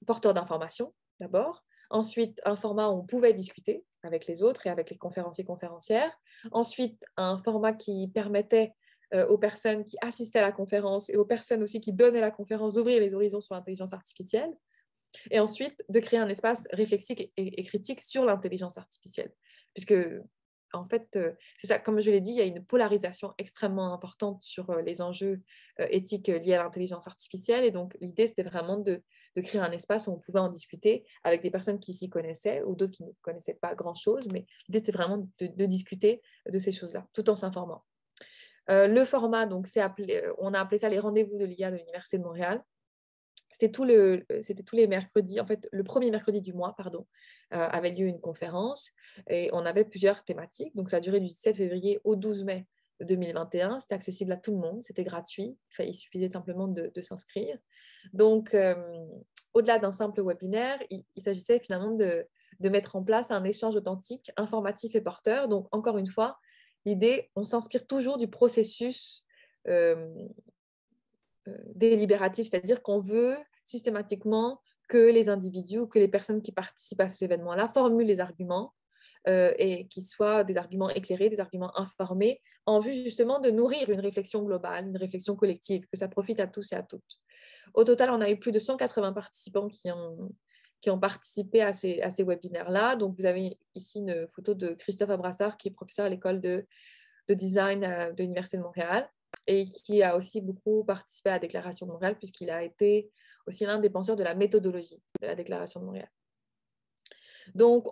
porteur d'informations, d'abord. Ensuite, un format où on pouvait discuter avec les autres et avec les conférenciers et conférencières. Ensuite, un format qui permettait aux personnes qui assistaient à la conférence et aux personnes aussi qui donnaient la conférence d'ouvrir les horizons sur l'intelligence artificielle. Et ensuite, de créer un espace réflexique et critique sur l'intelligence artificielle. Puisque, en fait, c'est ça, comme je l'ai dit, il y a une polarisation extrêmement importante sur les enjeux éthiques liés à l'intelligence artificielle. Et donc, l'idée, c'était vraiment de créer un espace où on pouvait en discuter avec des personnes qui s'y connaissaient ou d'autres qui ne connaissaient pas grand-chose. Mais l'idée, c'était vraiment de discuter de ces choses-là, tout en s'informant. Le format, donc, on a appelé ça les rendez-vous de l'IA de l'Université de Montréal. c'était tous les mercredis, en fait, le premier mercredi du mois, pardon, avait lieu une conférence et on avait plusieurs thématiques. Donc, ça a duré du 17 février au 12 mai 2021. C'était accessible à tout le monde, c'était gratuit. Il suffisait simplement de s'inscrire. Donc, au-delà d'un simple webinaire, il s'agissait finalement de mettre en place un échange authentique, informatif et porteur. Donc, encore une fois, l'idée, on s'inspire toujours du processus délibératif, c'est-à-dire qu'on veut systématiquement que les individus ou que les personnes qui participent à ces événements-là formulent les arguments et qu'ils soient des arguments éclairés, des arguments informés, en vue justement de nourrir une réflexion globale, une réflexion collective, que ça profite à tous et à toutes. Au total, on a eu plus de 180 participants qui ont participé à ces webinaires-là. Donc, vous avez ici une photo de Christophe Abrassard, qui est professeur à l'école de design de l'Université de Montréal et qui a aussi beaucoup participé à la Déclaration de Montréal, puisqu'il a été aussi l'un des penseurs de la méthodologie de la Déclaration de Montréal. Donc,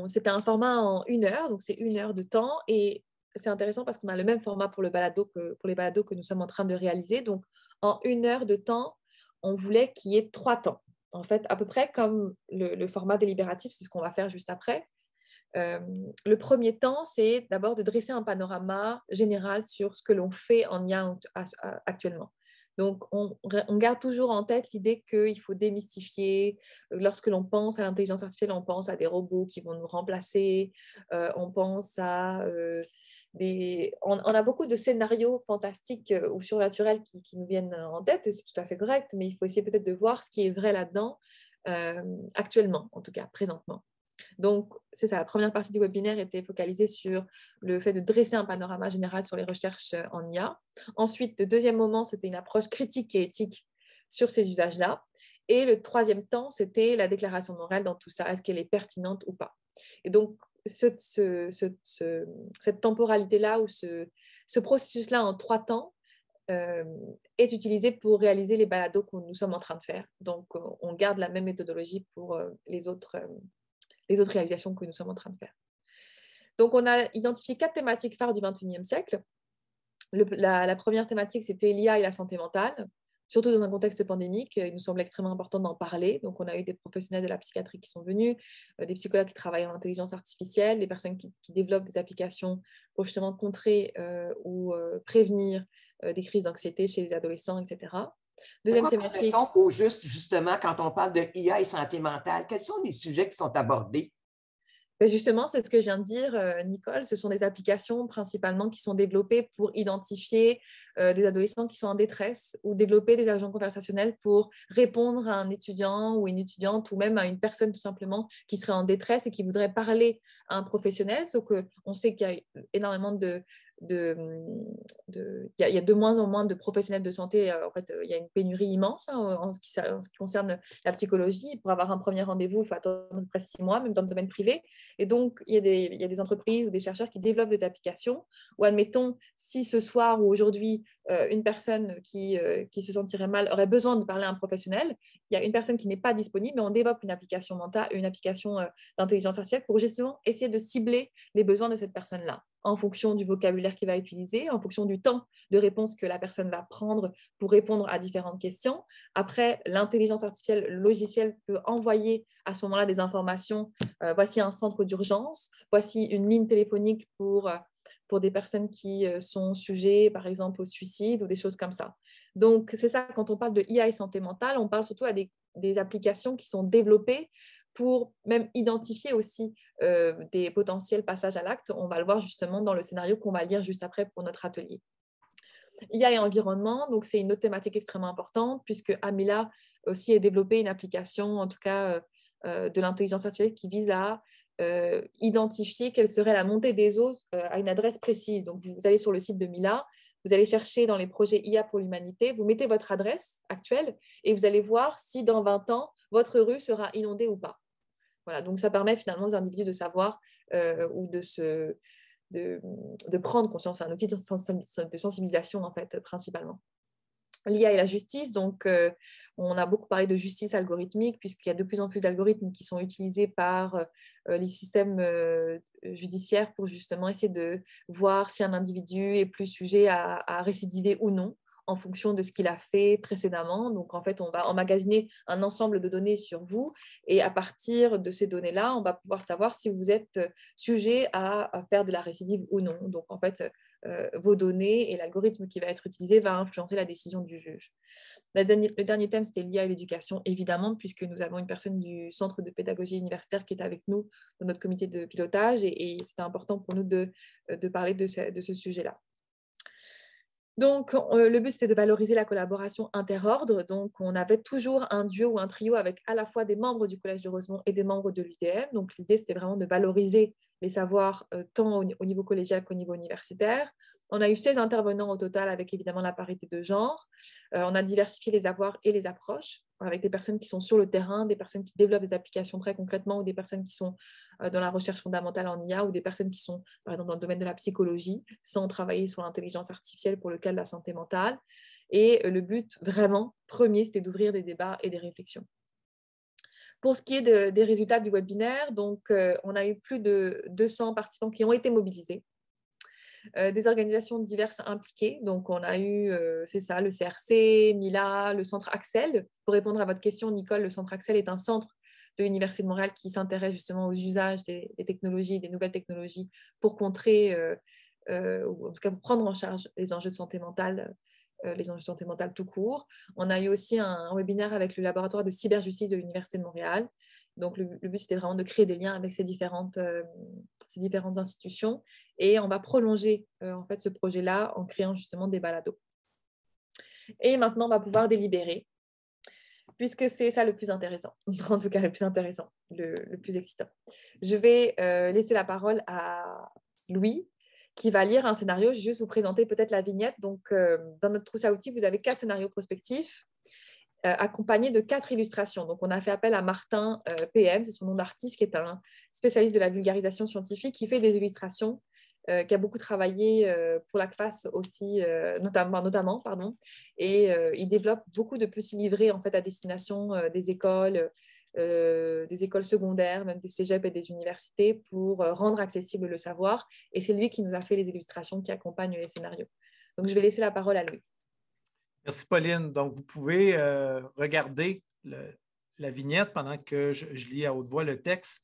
c'était un format en 1 heure, donc c'est 1 heure de temps, et c'est intéressant parce qu'on a le même format pour les balados que nous sommes en train de réaliser. Donc, en 1 heure de temps, on voulait qu'il y ait 3 temps. En fait, à peu près comme le format délibératif, c'est ce qu'on va faire juste après. Le premier temps, c'est d'abord de dresser un panorama général sur ce que l'on fait en IA actuellement. Donc, on garde toujours en tête l'idée qu'il faut démystifier. Lorsque l'on pense à l'intelligence artificielle, on pense à des robots qui vont nous remplacer. On pense à on a beaucoup de scénarios fantastiques ou surnaturels qui nous viennent en tête, et c'est tout à fait correct, mais il faut essayer peut-être de voir ce qui est vrai là-dedans, actuellement, en tout cas, présentement. Donc, c'est ça, la première partie du webinaire était focalisée sur le fait de dresser un panorama général sur les recherches en IA. Ensuite, le deuxième moment, c'était une approche critique et éthique sur ces usages-là. Et le troisième temps, c'était la déclaration de Montréal dans tout ça. Est-ce qu'elle est pertinente ou pas? Et donc, cette temporalité-là ou ce processus-là en 3 temps est utilisé pour réaliser les balados que nous sommes en train de faire. Donc, on garde la même méthodologie pour les autres réalisations que nous sommes en train de faire. Donc, on a identifié 4 thématiques phares du XXIe siècle. La première thématique, c'était l'IA et la santé mentale, surtout dans un contexte pandémique. Il nous semble extrêmement important d'en parler. Donc, on a eu des professionnels de la psychiatrie qui sont venus, des psychologues qui travaillent en intelligence artificielle, des personnes qui développent des applications pour justement contrer ou prévenir des crises d'anxiété chez les adolescents, etc. Deuxième thématique.
Pourquoi justement, quand on parle de IA et santé mentale, quels sont les sujets qui sont abordés?
Ben justement, c'est ce que je viens de dire, Nicole. Ce sont des applications principalement qui sont développées pour identifier des adolescents qui sont en détresse ou développer des agents conversationnels pour répondre à un étudiant ou une étudiante ou même à une personne tout simplement qui serait en détresse et qui voudrait parler à un professionnel. Sauf qu'on sait qu'il y a énormément il y a de moins en moins de professionnels de santé. En fait, il y a une pénurie immense en ce qui concerne la psychologie. Pour avoir un premier rendez-vous, il faut attendre à peu près 6 mois, même dans le domaine privé. Et donc, il y a des entreprises ou des chercheurs qui développent des applications où, admettons, si ce soir ou aujourd'hui, une personne qui se sentirait mal aurait besoin de parler à un professionnel, il y a une personne qui n'est pas disponible, mais on développe une application mentale, une application d'intelligence artificielle pour justement essayer de cibler les besoins de cette personne-là, en fonction du vocabulaire qu'il va utiliser, en fonction du temps de réponse que la personne va prendre pour répondre à différentes questions. Après, l'intelligence artificielle, le logiciel peut envoyer à ce moment-là des informations. Voici un centre d'urgence, voici une ligne téléphonique pour des personnes qui sont sujets, par exemple, au suicide ou des choses comme ça. Donc, c'est ça, quand on parle de IA et santé mentale, on parle surtout à des applications qui sont développées pour même identifier aussi des potentiels passages à l'acte. On va le voir justement dans le scénario qu'on va lire juste après pour notre atelier. IA et environnement, donc c'est une autre thématique extrêmement importante puisque Amila aussi a développé une application, en tout cas de l'intelligence artificielle qui vise à identifier quelle serait la montée des eaux à une adresse précise. Donc, vous allez sur le site de Mila, vous allez chercher dans les projets IA pour l'humanité, vous mettez votre adresse actuelle et vous allez voir si dans 20 ans, votre rue sera inondée ou pas. Voilà, donc ça permet finalement aux individus de savoir ou de prendre conscience. C'est un outil de sensibilisation, en fait, principalement. L'IA et la justice, donc on a beaucoup parlé de justice algorithmique puisqu'il y a de plus en plus d'algorithmes qui sont utilisés par les systèmes judiciaires pour justement essayer de voir si un individu est plus sujet à récidiver ou non. en fonction de ce qu'il a fait précédemment. Donc, en fait, on va emmagasiner un ensemble de données sur vous et à partir de ces données-là, on va pouvoir savoir si vous êtes sujet à faire de la récidive ou non. Donc, en fait, vos données et l'algorithme qui va être utilisé va influencer la décision du juge. Le dernier thème, c'était lié à l'éducation, évidemment, puisque nous avons une personne du Centre de pédagogie universitaire qui est avec nous dans notre comité de pilotage et c'était important pour nous de parler de ce sujet-là. Donc, le but, c'était de valoriser la collaboration interordre. Donc, on avait toujours un duo ou un trio avec à la fois des membres du Collège de Rosemont et des membres de l'UDM. Donc, l'idée, c'était vraiment de valoriser les savoirs tant au niveau collégial qu'au niveau universitaire. On a eu 16 intervenants au total avec évidemment la parité de genre. On a diversifié les avoirs et les approches avec des personnes qui sont sur le terrain, des personnes qui développent des applications très concrètement ou des personnes qui sont dans la recherche fondamentale en IA ou des personnes qui sont par exemple dans le domaine de la psychologie sans travailler sur l'intelligence artificielle pour le cas de la santé mentale. Et le but vraiment premier, c'était d'ouvrir des débats et des réflexions. Pour ce qui est des résultats du webinaire, donc, on a eu plus de 200 participants qui ont été mobilisés. Des organisations diverses impliquées. Donc, on a eu, c'est ça, le CRC, Mila, le Centre Axel. Pour répondre à votre question, Nicole, le Centre Axel est un centre de l'Université de Montréal qui s'intéresse justement aux usages des technologies, des nouvelles technologies pour contrer, ou en tout cas pour prendre en charge les enjeux de santé mentale, tout court. On a eu aussi un webinaire avec le laboratoire de cyberjustice de l'Université de Montréal. Donc, le but, c'était vraiment de créer des liens avec ces différentes institutions. Et on va prolonger en fait, ce projet-là en créant justement des balados. Et maintenant, on va pouvoir délibérer, puisque c'est ça le plus intéressant. En tout cas, le plus intéressant, le plus excitant. Je vais laisser la parole à Louis, qui va lire un scénario. Je vais juste vous présenter peut-être la vignette. Donc, dans notre trousse à outils, vous avez 4 scénarios prospectifs accompagnés de 4 illustrations. Donc, on a fait appel à Martin PM, c'est son nom d'artiste, qui est un spécialiste de la vulgarisation scientifique, qui fait des illustrations, qui a beaucoup travaillé pour la CFAS aussi, notamment. Et il développe beaucoup de petits livrets en fait, à destination des écoles secondaires, même des cégeps et des universités, pour rendre accessible le savoir. Et c'est lui qui nous a fait les illustrations qui accompagnent les scénarios. Donc, je vais laisser la parole à lui.
Merci, Pauline. Donc, vous pouvez regarder la vignette pendant que je lis à haute voix le texte.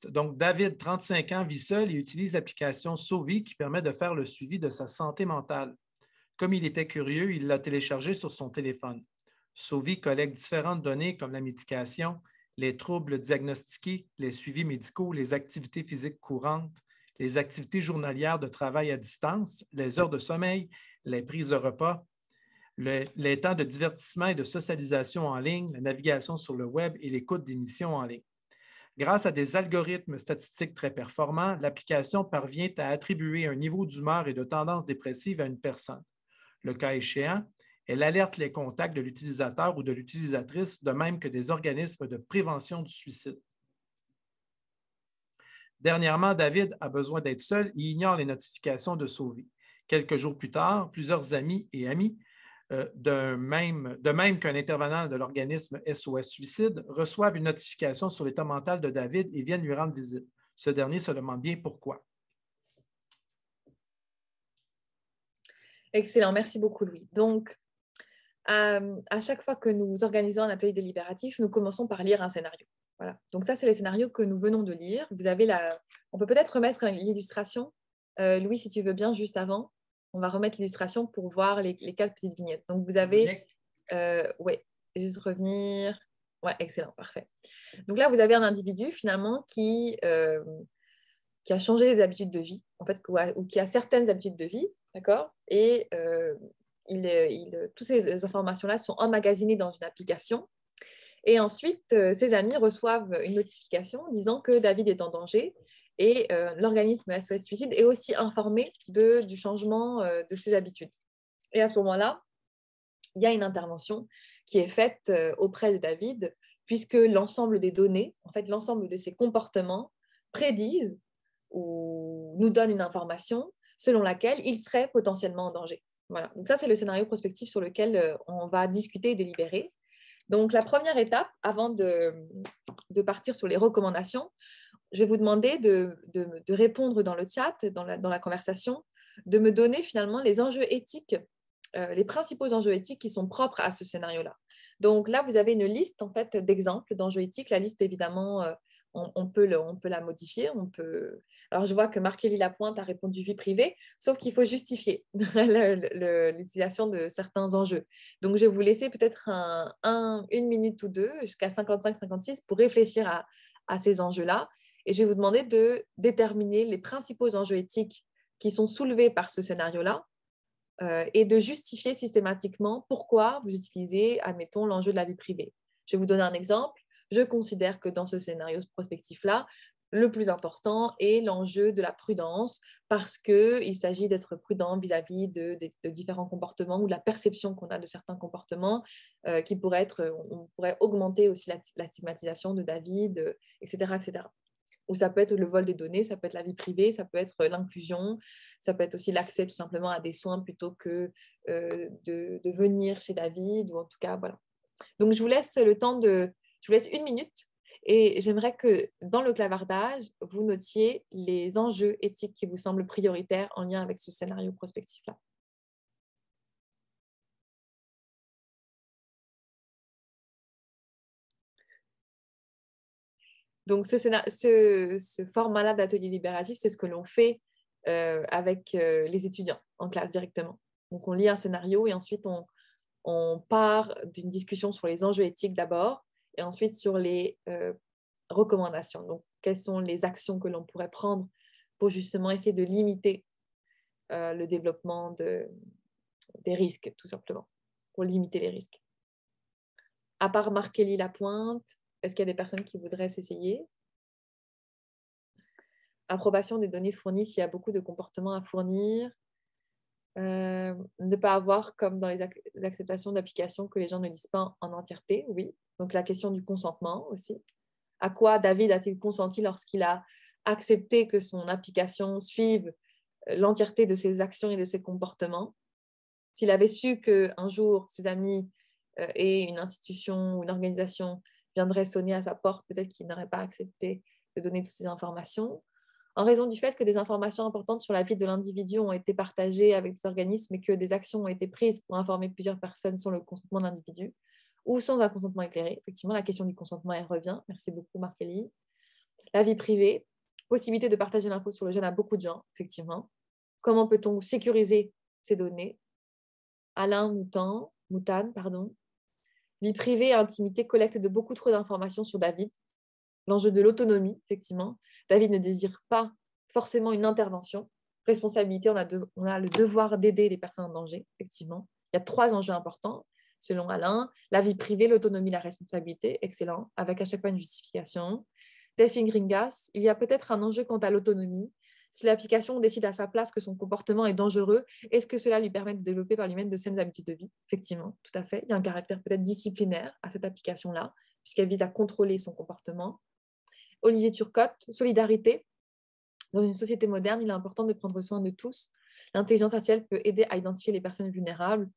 Donc, David, 35 ans, vit seul et utilise l'application Sovi qui permet de faire le suivi de sa santé mentale. Comme il était curieux, il l'a téléchargé sur son téléphone. Sovi collecte différentes données comme la médication, les troubles diagnostiqués, les suivis médicaux, les activités physiques courantes, les activités journalières de travail à distance, les heures de sommeil, les prises de repas, les temps de divertissement et de socialisation en ligne, la navigation sur le web et l'écoute d'émissions en ligne. Grâce à des algorithmes statistiques très performants, l'application parvient à attribuer un niveau d'humeur et de tendance dépressive à une personne. Le cas échéant, elle alerte les contacts de l'utilisateur ou de l'utilisatrice, de même que des organismes de prévention du suicide. Dernièrement, David a besoin d'être seul et ignore les notifications de Sovi. Quelques jours plus tard, plusieurs amis de même qu'un intervenant de l'organisme SOS Suicide, reçoivent une notification sur l'état mental de David et viennent lui rendre visite. Ce dernier se demande bien pourquoi.
Excellent, merci beaucoup Louis. Donc, à chaque fois que nous organisons un atelier délibératif, nous commençons par lire un scénario. Voilà. Donc ça, c'est le scénario que nous venons de lire. Vous avez on peut peut-être remettre l'illustration. Louis, si tu veux bien, juste avant. On va remettre l'illustration pour voir les 4 petites vignettes. Donc, vous avez... oui, juste revenir. Ouais, excellent, parfait. Donc là, vous avez un individu, finalement, qui a changé des habitudes de vie, en fait, ou qui a certaines habitudes de vie, d'accord? Et toutes ces informations-là sont emmagasinées dans une application. Et ensuite, ses amis reçoivent une notification disant que David est en danger. Et l'organisme SOS Suicide est aussi informé du changement de ses habitudes. Et à ce moment-là, il y a une intervention qui est faite auprès de David, puisque l'ensemble des données, en fait, l'ensemble de ses comportements prédisent ou nous donnent une information selon laquelle il serait potentiellement en danger. Voilà. Donc ça, c'est le scénario prospectif sur lequel on va discuter et délibérer. Donc, la première étape, avant de partir sur les recommandations, je vais vous demander de répondre dans le chat, dans la conversation, de me donner finalement les enjeux éthiques les principaux enjeux éthiques qui sont propres à ce scénario-là. Donc là, vous avez une liste en fait d'exemples d'enjeux éthiques. La liste, évidemment, on peut la modifier. Alors, je vois que Marc-Élie Lapointe a répondu vie privée, sauf qu'il faut justifier l'utilisation de certains enjeux. Donc, je vais vous laisser peut-être une minute ou deux, jusqu'à 55-56, pour réfléchir à ces enjeux-là. Et je vais vous demander de déterminer les principaux enjeux éthiques qui sont soulevés par ce scénario-là et de justifier systématiquement pourquoi vous utilisez, admettons, l'enjeu de la vie privée. Je vais vous donner un exemple. Je considère que dans ce scénario prospectif-là, le plus important est l'enjeu de la prudence parce qu'il s'agit d'être prudent vis-à-vis de différents comportements ou de la perception qu'on a de certains comportements qui pourraient être, on pourrait augmenter aussi la stigmatisation de David, etc., etc. Ou ça peut être le vol des données, ça peut être la vie privée, ça peut être l'inclusion, ça peut être aussi l'accès tout simplement à des soins plutôt que de venir chez David, ou en tout cas, voilà. Donc, je vous laisse une minute et j'aimerais que dans le clavardage, vous notiez les enjeux éthiques qui vous semblent prioritaires en lien avec ce scénario prospectif-là. Donc, ce format-là d'atelier libératif, c'est ce que l'on fait avec les étudiants en classe directement. Donc, on lit un scénario et ensuite, on part d'une discussion sur les enjeux éthiques d'abord et ensuite sur les recommandations. Donc, quelles sont les actions que l'on pourrait prendre pour justement essayer de limiter le développement des risques, tout simplement, pour limiter les risques. À part Marc-Élie Lapointe, est-ce qu'il y a des personnes qui voudraient s'essayer? Approbation des données fournies s'il y a beaucoup de comportements à fournir. Ne pas avoir, comme dans les acceptations d'application, que les gens ne lisent pas en entièreté, oui. Donc la question du consentement aussi. À quoi David a-t-il consenti lorsqu'il a accepté que son application suive l'entièreté de ses actions et de ses comportements? S'il avait su qu'un jour, ses amis et une institution ou une organisation viendraient sonner à sa porte, peut-être qu'il n'aurait pas accepté de donner toutes ces informations. En raison du fait que des informations importantes sur la vie de l'individu ont été partagées avec des organismes et que des actions ont été prises pour informer plusieurs personnes sur le consentement de l'individu, ou sans un consentement éclairé. Effectivement, la question du consentement, elle revient. Merci beaucoup, Marc-Élie. La vie privée, possibilité de partager l'info sur le jeune à beaucoup de gens, effectivement. Comment peut-on sécuriser ces données? Alain Moutane, pardon. Vie privée et intimité, collecte de beaucoup trop d'informations sur David. L'enjeu de l'autonomie, effectivement. David ne désire pas forcément une intervention. Responsabilité, on a le devoir d'aider les personnes en danger, effectivement. Il y a 3 enjeux importants, selon Alain. La vie privée, l'autonomie, la responsabilité, excellent, avec à chaque fois une justification. Delphine Gringas, il y a peut-être un enjeu quant à l'autonomie. Si l'application décide à sa place que son comportement est dangereux, est-ce que cela lui permet de développer par lui-même de saines habitudes de vie? Effectivement, tout à fait. Il y a un caractère peut-être disciplinaire à cette application-là, puisqu'elle vise à contrôler son comportement. Olivier Turcotte, solidarité. Dans une société moderne, il est important de prendre soin de tous. L'intelligence artificielle peut aider à identifier les personnes vulnérables.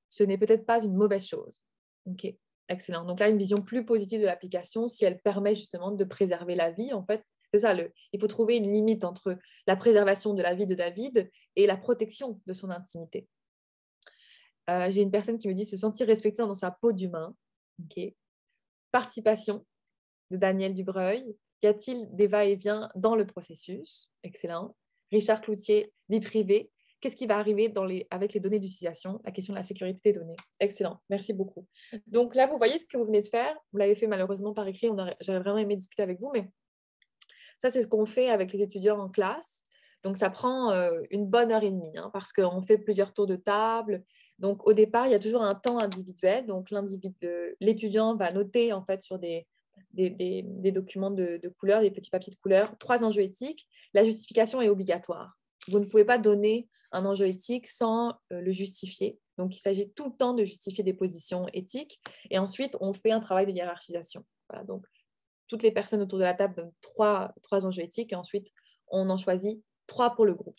Ce n'est peut-être pas une mauvaise chose. Ok, excellent. Donc là, une vision plus positive de l'application, si elle permet justement de préserver la vie, en fait, c'est ça, il faut trouver une limite entre la préservation de la vie de David et la protection de son intimité. J'ai une personne qui me dit se sentir respecté dans sa peau d'humain. Okay. Participation de Daniel Dubreuil. Y a-t-il des va-et-vient dans le processus? Excellent. Richard Cloutier, vie privée. Qu'est-ce qui va arriver avec les données d'utilisation? La question de la sécurité des données. Excellent, merci beaucoup. Donc là, vous voyez ce que vous venez de faire. Vous l'avez fait malheureusement par écrit. J'aurais vraiment aimé discuter avec vous, mais ça, c'est ce qu'on fait avec les étudiants en classe. Donc, ça prend une bonne heure et demie parce qu'on fait plusieurs tours de table. Donc, au départ, il y a toujours un temps individuel. Donc, l'étudiant va noter en fait sur des documents de couleur, des petits papiers de couleur, 3 enjeux éthiques. La justification est obligatoire. Vous ne pouvez pas donner un enjeu éthique sans le justifier. Donc, il s'agit tout le temps de justifier des positions éthiques. Et ensuite, on fait un travail de hiérarchisation. Voilà, donc, toutes les personnes autour de la table donnent 3 enjeux éthiques et ensuite, on en choisit 3 pour le groupe.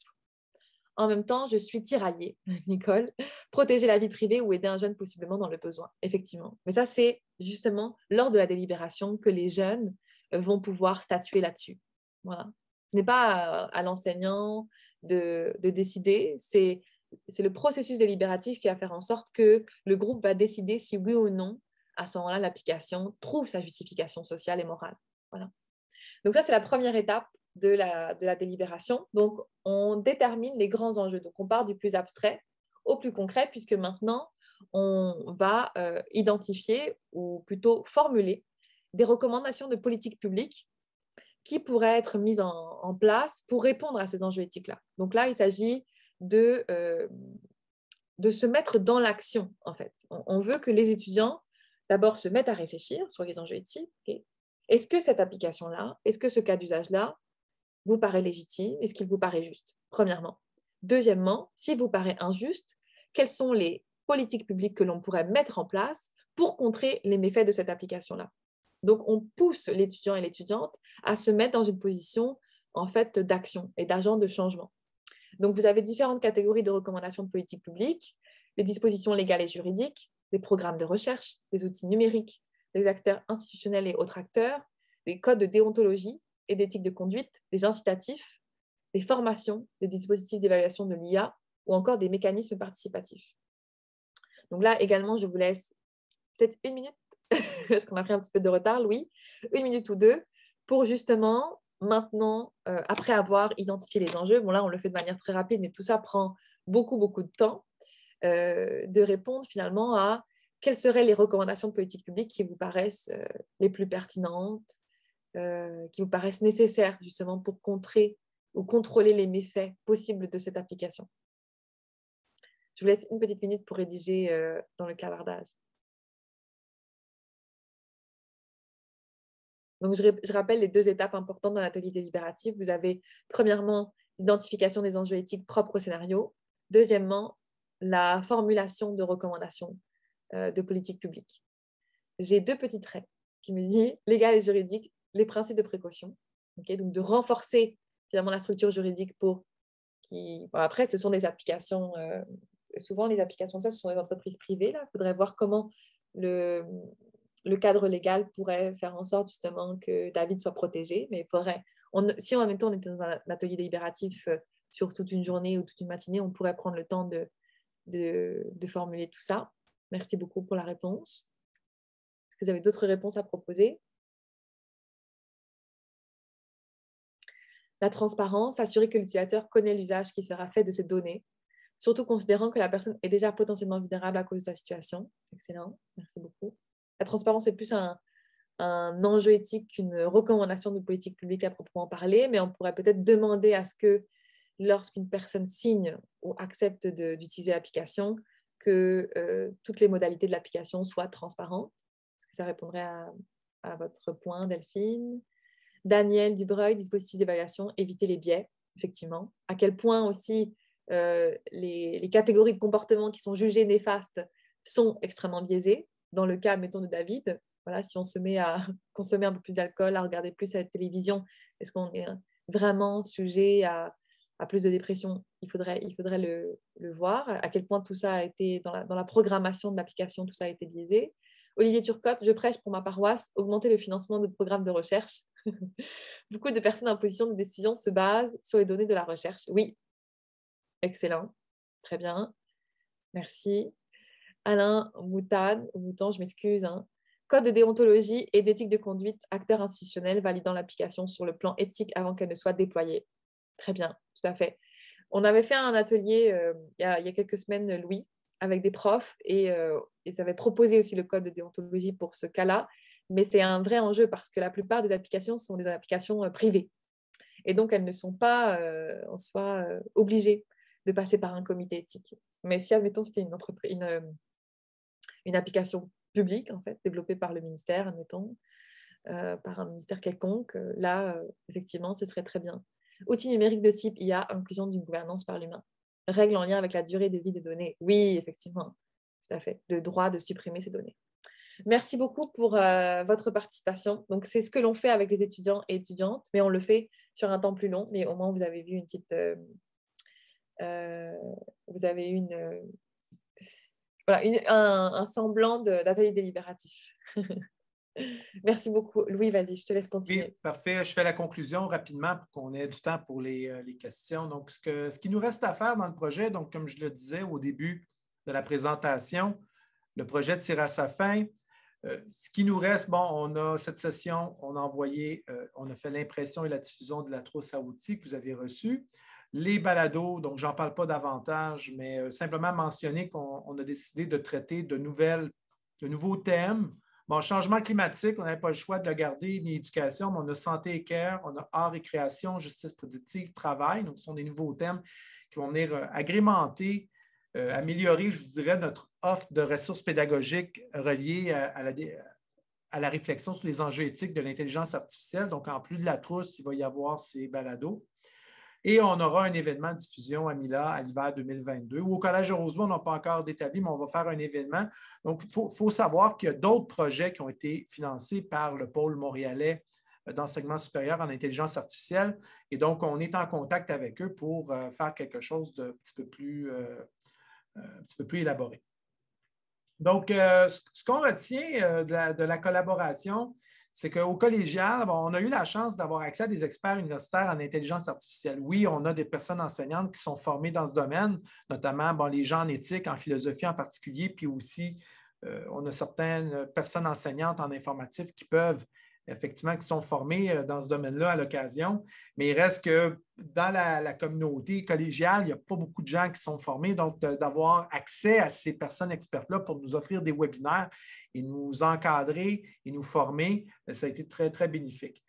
En même temps, je suis tiraillée, Nicole. Protéger la vie privée ou aider un jeune possiblement dans le besoin, effectivement. Mais ça, c'est justement lors de la délibération que les jeunes vont pouvoir statuer là-dessus. Voilà. Ce n'est pas à l'enseignant de décider, c'est c'est le processus délibératif qui va faire en sorte que le groupe va décider si oui ou non, à ce moment-là, l'application trouve sa justification sociale et morale. Voilà. Donc ça, c'est la première étape de la délibération. Donc, on détermine les grands enjeux. Donc, on part du plus abstrait au plus concret, puisque maintenant, on va identifier, ou plutôt formuler, des recommandations de politique publique qui pourraient être mises en place pour répondre à ces enjeux éthiques-là. Donc là, il s'agit de se mettre dans l'action, en fait. On veut que les étudiants, d'abord, se mettent à réfléchir sur les enjeux éthiques. Okay. Est-ce que cette application-là, est-ce que ce cas d'usage-là vous paraît légitime? Est-ce qu'il vous paraît juste? Premièrement. Deuxièmement, s'il vous paraît injuste, quelles sont les politiques publiques que l'on pourrait mettre en place pour contrer les méfaits de cette application-là? Donc, on pousse l'étudiant et l'étudiante à se mettre dans une position, en fait, d'action et d'agent de changement. Donc, vous avez différentes catégories de recommandations de politique publique, les dispositions légales et juridiques, les programmes de recherche, les outils numériques, les acteurs institutionnels et autres acteurs, les codes de déontologie et d'éthique de conduite, les incitatifs, les formations, les dispositifs d'évaluation de l'IA ou encore des mécanismes participatifs. Donc là, également, je vous laisse peut-être 1 minute, parce qu'on a pris un petit peu de retard, Louis, 1 minute ou 2, pour justement, maintenant, après avoir identifié les enjeux, bon là, on le fait de manière très rapide, mais tout ça prend beaucoup, beaucoup de temps, de répondre finalement à quelles seraient les recommandations de politique publique qui vous paraissent les plus pertinentes, qui vous paraissent nécessaires justement pour contrer ou contrôler les méfaits possibles de cette application. Je vous laisse 1 petite minute pour rédiger dans le clavardage. Donc, je rappelle les 2 étapes importantes dans l'atelier délibératif. Vous avez, premièrement, l'identification des enjeux éthiques propres au scénario. Deuxièmement, la formulation de recommandations de politique publique. J'ai 2 petits traits qui me disent légal et juridique, les principes de précaution. Okay, donc, de renforcer finalement la structure juridique pour qui... Bon, après, ce sont des applications... souvent, les applications de ça, ce sont des entreprises privées. Là. Il faudrait voir comment le cadre légal pourrait faire en sorte justement que David soit protégé. Mais il faudrait... si en même temps on était dans un atelier délibératif sur toute une journée ou toute une matinée, on pourrait prendre le temps de formuler tout ça. Merci beaucoup pour la réponse. Est-ce que vous avez d'autres réponses à proposer? La transparence, s'assurer que l'utilisateur connaît l'usage qui sera fait de ces données, surtout considérant que la personne est déjà potentiellement vulnérable à cause de sa situation. Excellent, merci beaucoup. La transparence est plus un enjeu éthique qu'une recommandation de politique publique à proprement parler, mais on pourrait peut-être demander à ce que lorsqu'une personne signe ou accepte d'utiliser l'application, que toutes les modalités de l'application soient transparentes. Est-ce que ça répondrait à votre point, Delphine? Daniel Dubreuil, dispositif d'évaluation, éviter les biais, effectivement. À quel point aussi les catégories de comportements qui sont jugées néfastes sont extrêmement biaisées. Dans le cas, mettons, de David, voilà, si on se met à consommer un peu plus d'alcool, à regarder plus à la télévision, est-ce qu'on est vraiment sujet à plus de dépression? Il faudrait le voir. À quel point tout ça a été, dans la programmation de l'application, tout ça a été biaisé. Olivier Turcotte, je prêche pour ma paroisse, augmenter le financement de programmes de recherche. Beaucoup de personnes en position de décision se basent sur les données de la recherche. Oui, excellent, très bien, merci. Alain Moutan, je m'excuse. Hein. Code de déontologie et d'éthique de conduite, acteur institutionnel validant l'application sur le plan éthique avant qu'elle ne soit déployée. Très bien, tout à fait. On avait fait un atelier il y a quelques semaines, Louis, avec des profs et ils avaient proposé aussi le code de déontologie pour ce cas-là, mais c'est un vrai enjeu parce que la plupart des applications sont des applications privées et donc elles ne sont pas en soi obligées de passer par un comité éthique. Mais si, admettons, c'était une application publique, en fait, développée par le ministère, admettons, par un ministère quelconque, là, effectivement, ce serait très bien. Outils numériques de type IA, inclusion d'une gouvernance par l'humain. Règles en lien avec la durée de vie des données. Oui, effectivement, tout à fait. De droit de supprimer ces données. Merci beaucoup pour votre participation. Donc, c'est ce que l'on fait avec les étudiants et étudiantes, mais on le fait sur un temps plus long. Mais au moins, vous avez vu une petite... vous avez eu un semblant d'atelier délibératif. Merci beaucoup. Louis, vas-y, je te laisse continuer.
Oui, parfait. Je fais la conclusion rapidement pour qu'on ait du temps pour les questions. Donc, ce qui nous reste à faire dans le projet, donc, comme je le disais au début de la présentation, le projet tire à sa fin. Ce qui nous reste, bon, on a cette session, on a envoyé, on a fait l'impression et la diffusion de la trousse à outils que vous avez reçue. Les balados, donc j'en parle pas davantage, mais simplement mentionner qu'on a décidé de traiter de nouveaux thèmes. Bon, changement climatique, on n'avait pas le choix de le garder, ni éducation, mais on a santé et care, on a art et création, justice productive, travail. Donc, ce sont des nouveaux thèmes qui vont venir agrémenter, améliorer, je vous dirais, notre offre de ressources pédagogiques reliées à la réflexion sur les enjeux éthiques de l'intelligence artificielle. Donc, en plus de la trousse, il va y avoir ces balados. Et on aura un événement de diffusion à Mila à l'hiver 2022, où au Collège de Rosemont, on n'a pas encore d'établi, mais on va faire un événement. Donc, il faut savoir qu'il y a d'autres projets qui ont été financés par le pôle montréalais d'enseignement supérieur en intelligence artificielle. Et donc, on est en contact avec eux pour faire quelque chose d'un petit peu plus élaboré. Donc, ce qu'on retient de la collaboration, c'est qu'au collégial, bon, on a eu la chance d'avoir accès à des experts universitaires en intelligence artificielle. Oui, on a des personnes enseignantes qui sont formées dans ce domaine, notamment bon, les gens en éthique, en philosophie en particulier, puis aussi, on a certaines personnes enseignantes en informatique qui peuvent, effectivement, qui sont formées dans ce domaine-là à l'occasion. Mais il reste que dans la communauté collégiale, il n'y a pas beaucoup de gens qui sont formés. Donc, d'avoir accès à ces personnes expertes-là pour nous offrir des webinaires et nous encadrer et nous former, ça a été très, très bénéfique.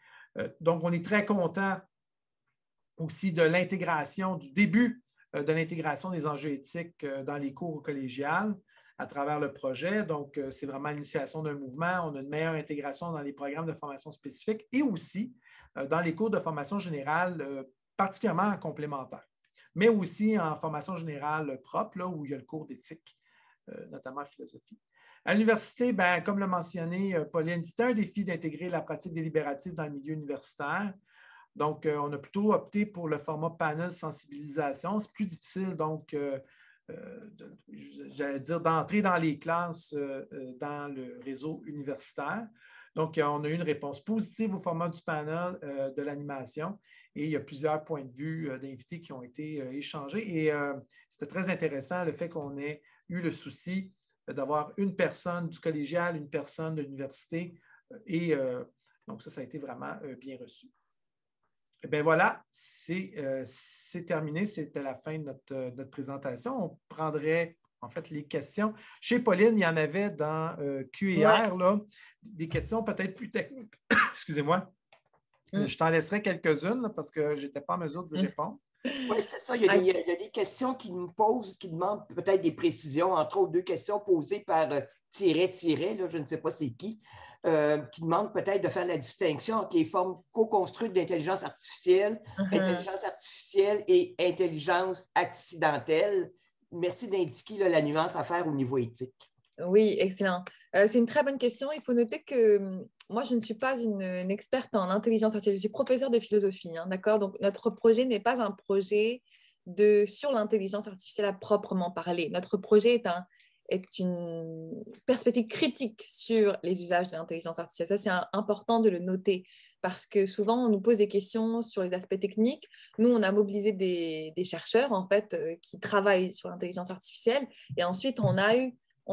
Donc, on est très content aussi de l'intégration, du début de l'intégration des enjeux éthiques dans les cours collégiales à travers le projet. Donc, c'est vraiment l'initiation d'un mouvement. On a une meilleure intégration dans les programmes de formation spécifiques et aussi dans les cours de formation générale, particulièrement complémentaires, mais aussi en formation générale propre, là, où il y a le cours d'éthique, notamment en philosophie. À l'université, ben, comme l'a mentionné Pauline, c'était un défi d'intégrer la pratique délibérative dans le milieu universitaire. Donc, on a plutôt opté pour le format panel sensibilisation. C'est plus difficile, donc, j'allais dire, d'entrer dans les classes dans le réseau universitaire. Donc, on a eu une réponse positive au format du panel de l'animation et il y a plusieurs points de vue d'invités qui ont été échangés. Et c'était très intéressant le fait qu'on ait eu le souci d'avoir une personne du collégial, une personne de l'université. Et donc, ça a été vraiment bien reçu. Eh bien voilà, c'est terminé. C'était la fin de notre présentation. On prendrait en fait les questions. Chez Pauline, il y en avait dans Q&R, là, des questions peut-être plus techniques. Excusez-moi. Je t'en laisserai quelques-unes parce que je n'étais pas en mesure d'y répondre.
Oui, c'est ça. Il y a des questions qui me posent, qui demandent peut-être des précisions, entre autres 2 questions posées par tiret, là, je ne sais pas c'est qui demandent peut-être de faire la distinction entre les formes co-construites d'intelligence artificielle, intelligence artificielle et intelligence accidentelle. Merci d'indiquer là, la nuance à faire au niveau éthique.
Oui, excellent. C'est une très bonne question. Il faut noter que moi, je ne suis pas une experte en intelligence artificielle. Je suis professeure de philosophie, hein, d'accord? Donc, notre projet n'est pas un projet sur l'intelligence artificielle à proprement parler. Notre projet est une perspective critique sur les usages de l'intelligence artificielle. Ça, c'est important de le noter parce que souvent, on nous pose des questions sur les aspects techniques. Nous, on a mobilisé des chercheurs, en fait, qui travaillent sur l'intelligence artificielle. Et ensuite, on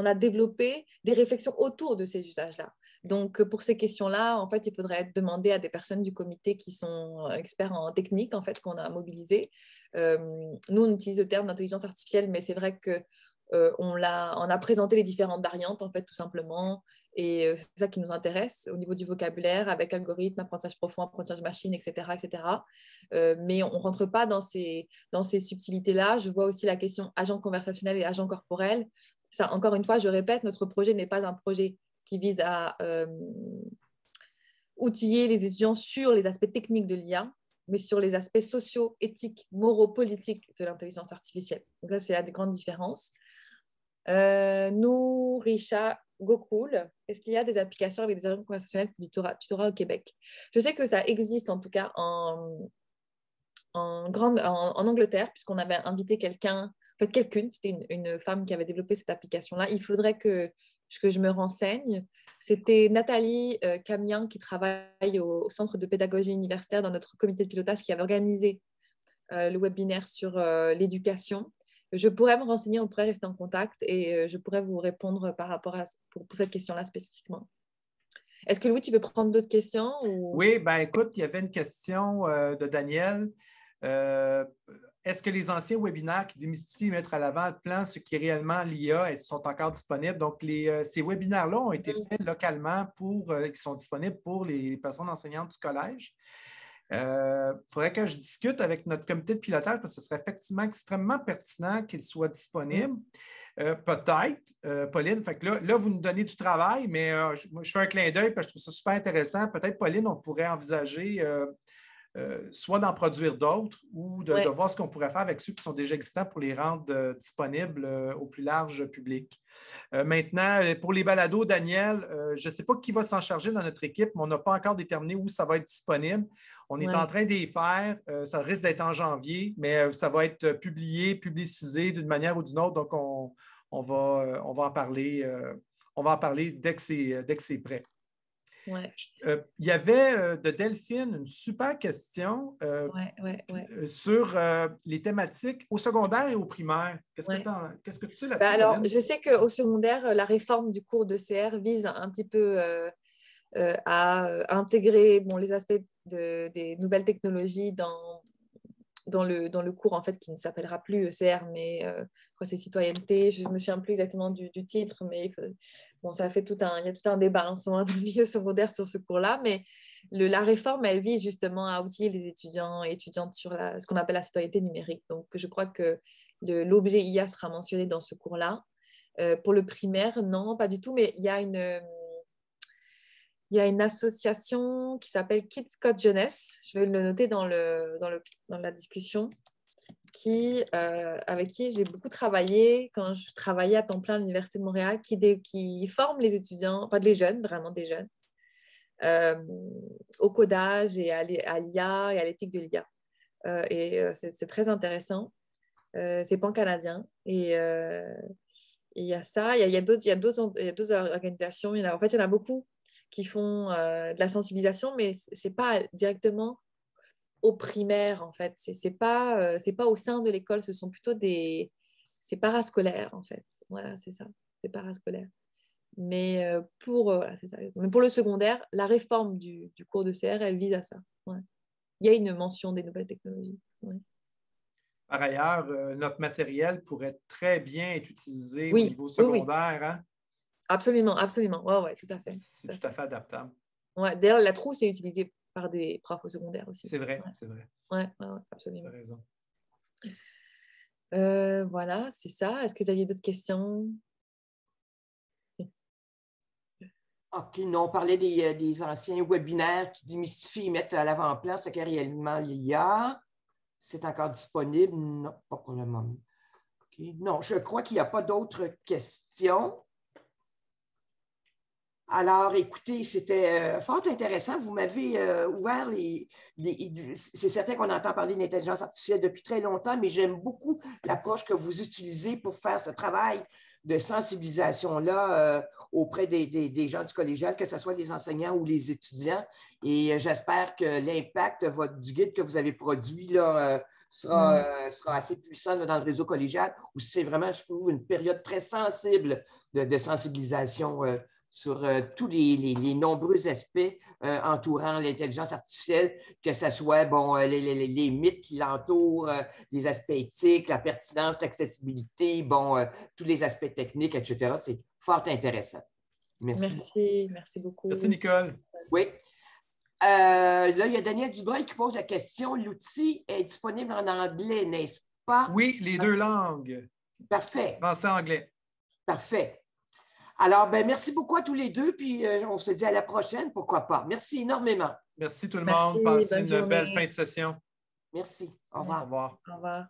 a développé des réflexions autour de ces usages-là. Donc, pour ces questions-là, en fait, il faudrait demander à des personnes du comité qui sont experts en technique, en fait, qu'on a mobilisés. Nous, on utilise le terme d'intelligence artificielle, mais c'est vrai que on a présenté les différentes variantes, en fait, tout simplement. Et c'est ça qui nous intéresse au niveau du vocabulaire, avec algorithme, apprentissage profond, apprentissage machine, etc. etc. Mais on ne rentre pas dans ces subtilités-là. Je vois aussi la question agent conversationnel et agent corporel. Ça, encore une fois, je répète, notre projet n'est pas un projet qui vise à outiller les étudiants sur les aspects techniques de l'IA, mais sur les aspects sociaux, éthiques, moraux, politiques de l'intelligence artificielle. Donc ça, c'est la grande différence. Risha Gokul, est-ce qu'il y a des applications avec des agents conversationnels pour du tutorat au Québec? Je sais que ça existe en tout cas en Angleterre, puisqu'on avait invité quelqu'une, c'était une femme qui avait développé cette application-là. Il faudrait que que je me renseigne. C'était Nathalie Camian qui travaille au Centre de pédagogie universitaire dans notre comité de pilotage qui avait organisé le webinaire sur l'éducation. Je pourrais me renseigner, on pourrait rester en contact et je pourrais vous répondre par rapport à pour cette question-là spécifiquement. Est-ce que Louis, tu veux prendre d'autres questions? Ou...
Oui, ben écoute, il y avait une question de Daniel. Est-ce que les anciens webinaires qui démystifient et mettent à l'avant le plan ce qui est réellement l'IA sont encore disponibles? Donc, ces webinaires-là ont été faits localement qui sont disponibles pour les personnes enseignantes du collège. Il faudrait que je discute avec notre comité de pilotage parce que ce serait effectivement extrêmement pertinent qu'ils soient disponibles. Peut-être, Pauline, fait que là, vous nous donnez du travail, mais je fais un clin d'œil parce que je trouve ça super intéressant. Peut-être, Pauline, on pourrait envisager soit d'en produire d'autres ou de voir ce qu'on pourrait faire avec ceux qui sont déjà existants pour les rendre disponibles au plus large public. Maintenant, pour les balados, Daniel, je ne sais pas qui va s'en charger dans notre équipe, mais on n'a pas encore déterminé où ça va être disponible. On est en train d'y faire. Ça risque d'être en janvier, mais ça va être publicisé d'une manière ou d'une autre. Donc, on va en parler. On va en parler dès que c'est prêt.
Ouais.
Il y avait de Delphine une super question sur les thématiques au secondaire et au primaire. Qu'est-ce que tu sais là-dessus?
Alors, je sais qu'au secondaire, la réforme du cours de CR vise un petit peu à intégrer les aspects des nouvelles technologies dans le cours en fait, qui ne s'appellera plus CR, mais c'est citoyenneté. Je ne me souviens plus exactement du titre, mais ça fait il y a tout un débat en ce moment dans le milieu secondaire sur ce cours-là, mais la réforme, elle vise justement à outiller les étudiants et étudiantes sur ce qu'on appelle la citoyenneté numérique. Donc, je crois que l'objet IA sera mentionné dans ce cours-là. Pour le primaire, non, pas du tout, mais il y a une association qui s'appelle Kids Code Jeunesse, je vais le noter dans la discussion, avec qui j'ai beaucoup travaillé quand je travaillais à temps plein à l'Université de Montréal, qui forme les étudiants, enfin les jeunes, vraiment des jeunes, au codage et à l'IA et à l'éthique de l'IA. C'est très intéressant. C'est pan-canadien. Et il y a ça, il y a d'autres organisations. En fait, il y en a beaucoup qui font de la sensibilisation, mais ce n'est pas directement au primaire, en fait. C'est pas au sein de l'école, ce sont plutôt c'est parascolaire, en fait. Voilà, c'est ça, c'est parascolaire. Mais c'est ça. Mais pour le secondaire, la réforme du cours de CR, elle vise à ça. Ouais. Il y a une mention des nouvelles technologies. Ouais.
Par ailleurs, notre matériel pourrait très bien être utilisé au niveau secondaire. Oui. Hein?
Absolument, absolument. Ouais, tout à fait.
C'est tout à fait adaptable.
Ouais, d'ailleurs, la trousse est utilisée par des profs au secondaire aussi.
C'est vrai, c'est vrai.
Ouais, absolument.
Tu as raison.
Voilà, c'est ça. Est-ce que vous aviez d'autres questions?
OK, non, on parlait des anciens webinaires qui démystifient et mettent à l'avant-plan ce qu'est réellement l'IA. C'est encore disponible? Non, pas pour le moment. Okay. Non, je crois qu'il n'y a pas d'autres questions. Alors, écoutez, c'était fort intéressant. Vous m'avez ouvert c'est certain qu'on entend parler d'intelligence artificielle depuis très longtemps, mais j'aime beaucoup l'approche que vous utilisez pour faire ce travail de sensibilisation-là auprès des gens du collégial, que ce soit les enseignants ou les étudiants. Et j'espère que l'impact du guide que vous avez produit là, sera assez puissant là, dans le réseau collégial, où c'est vraiment, je trouve, une période très sensible de sensibilisation sur tous les nombreux aspects entourant l'intelligence artificielle, que ce soit les mythes qui l'entourent, les aspects éthiques, la pertinence, l'accessibilité, tous les aspects techniques, etc. C'est fort intéressant. Merci.
Merci beaucoup.
Merci, Nicole.
Oui. Là, il y a Daniel Dubreuil qui pose la question. L'outil est disponible en anglais, n'est-ce pas?
Oui, les deux langues.
Parfait.
Français, anglais.
Parfait. Alors, merci beaucoup à tous les deux, puis on se dit à la prochaine, pourquoi pas. Merci énormément.
Merci tout le monde. Passez une belle fin de session.
Merci. Au revoir.
Au revoir.
Au revoir.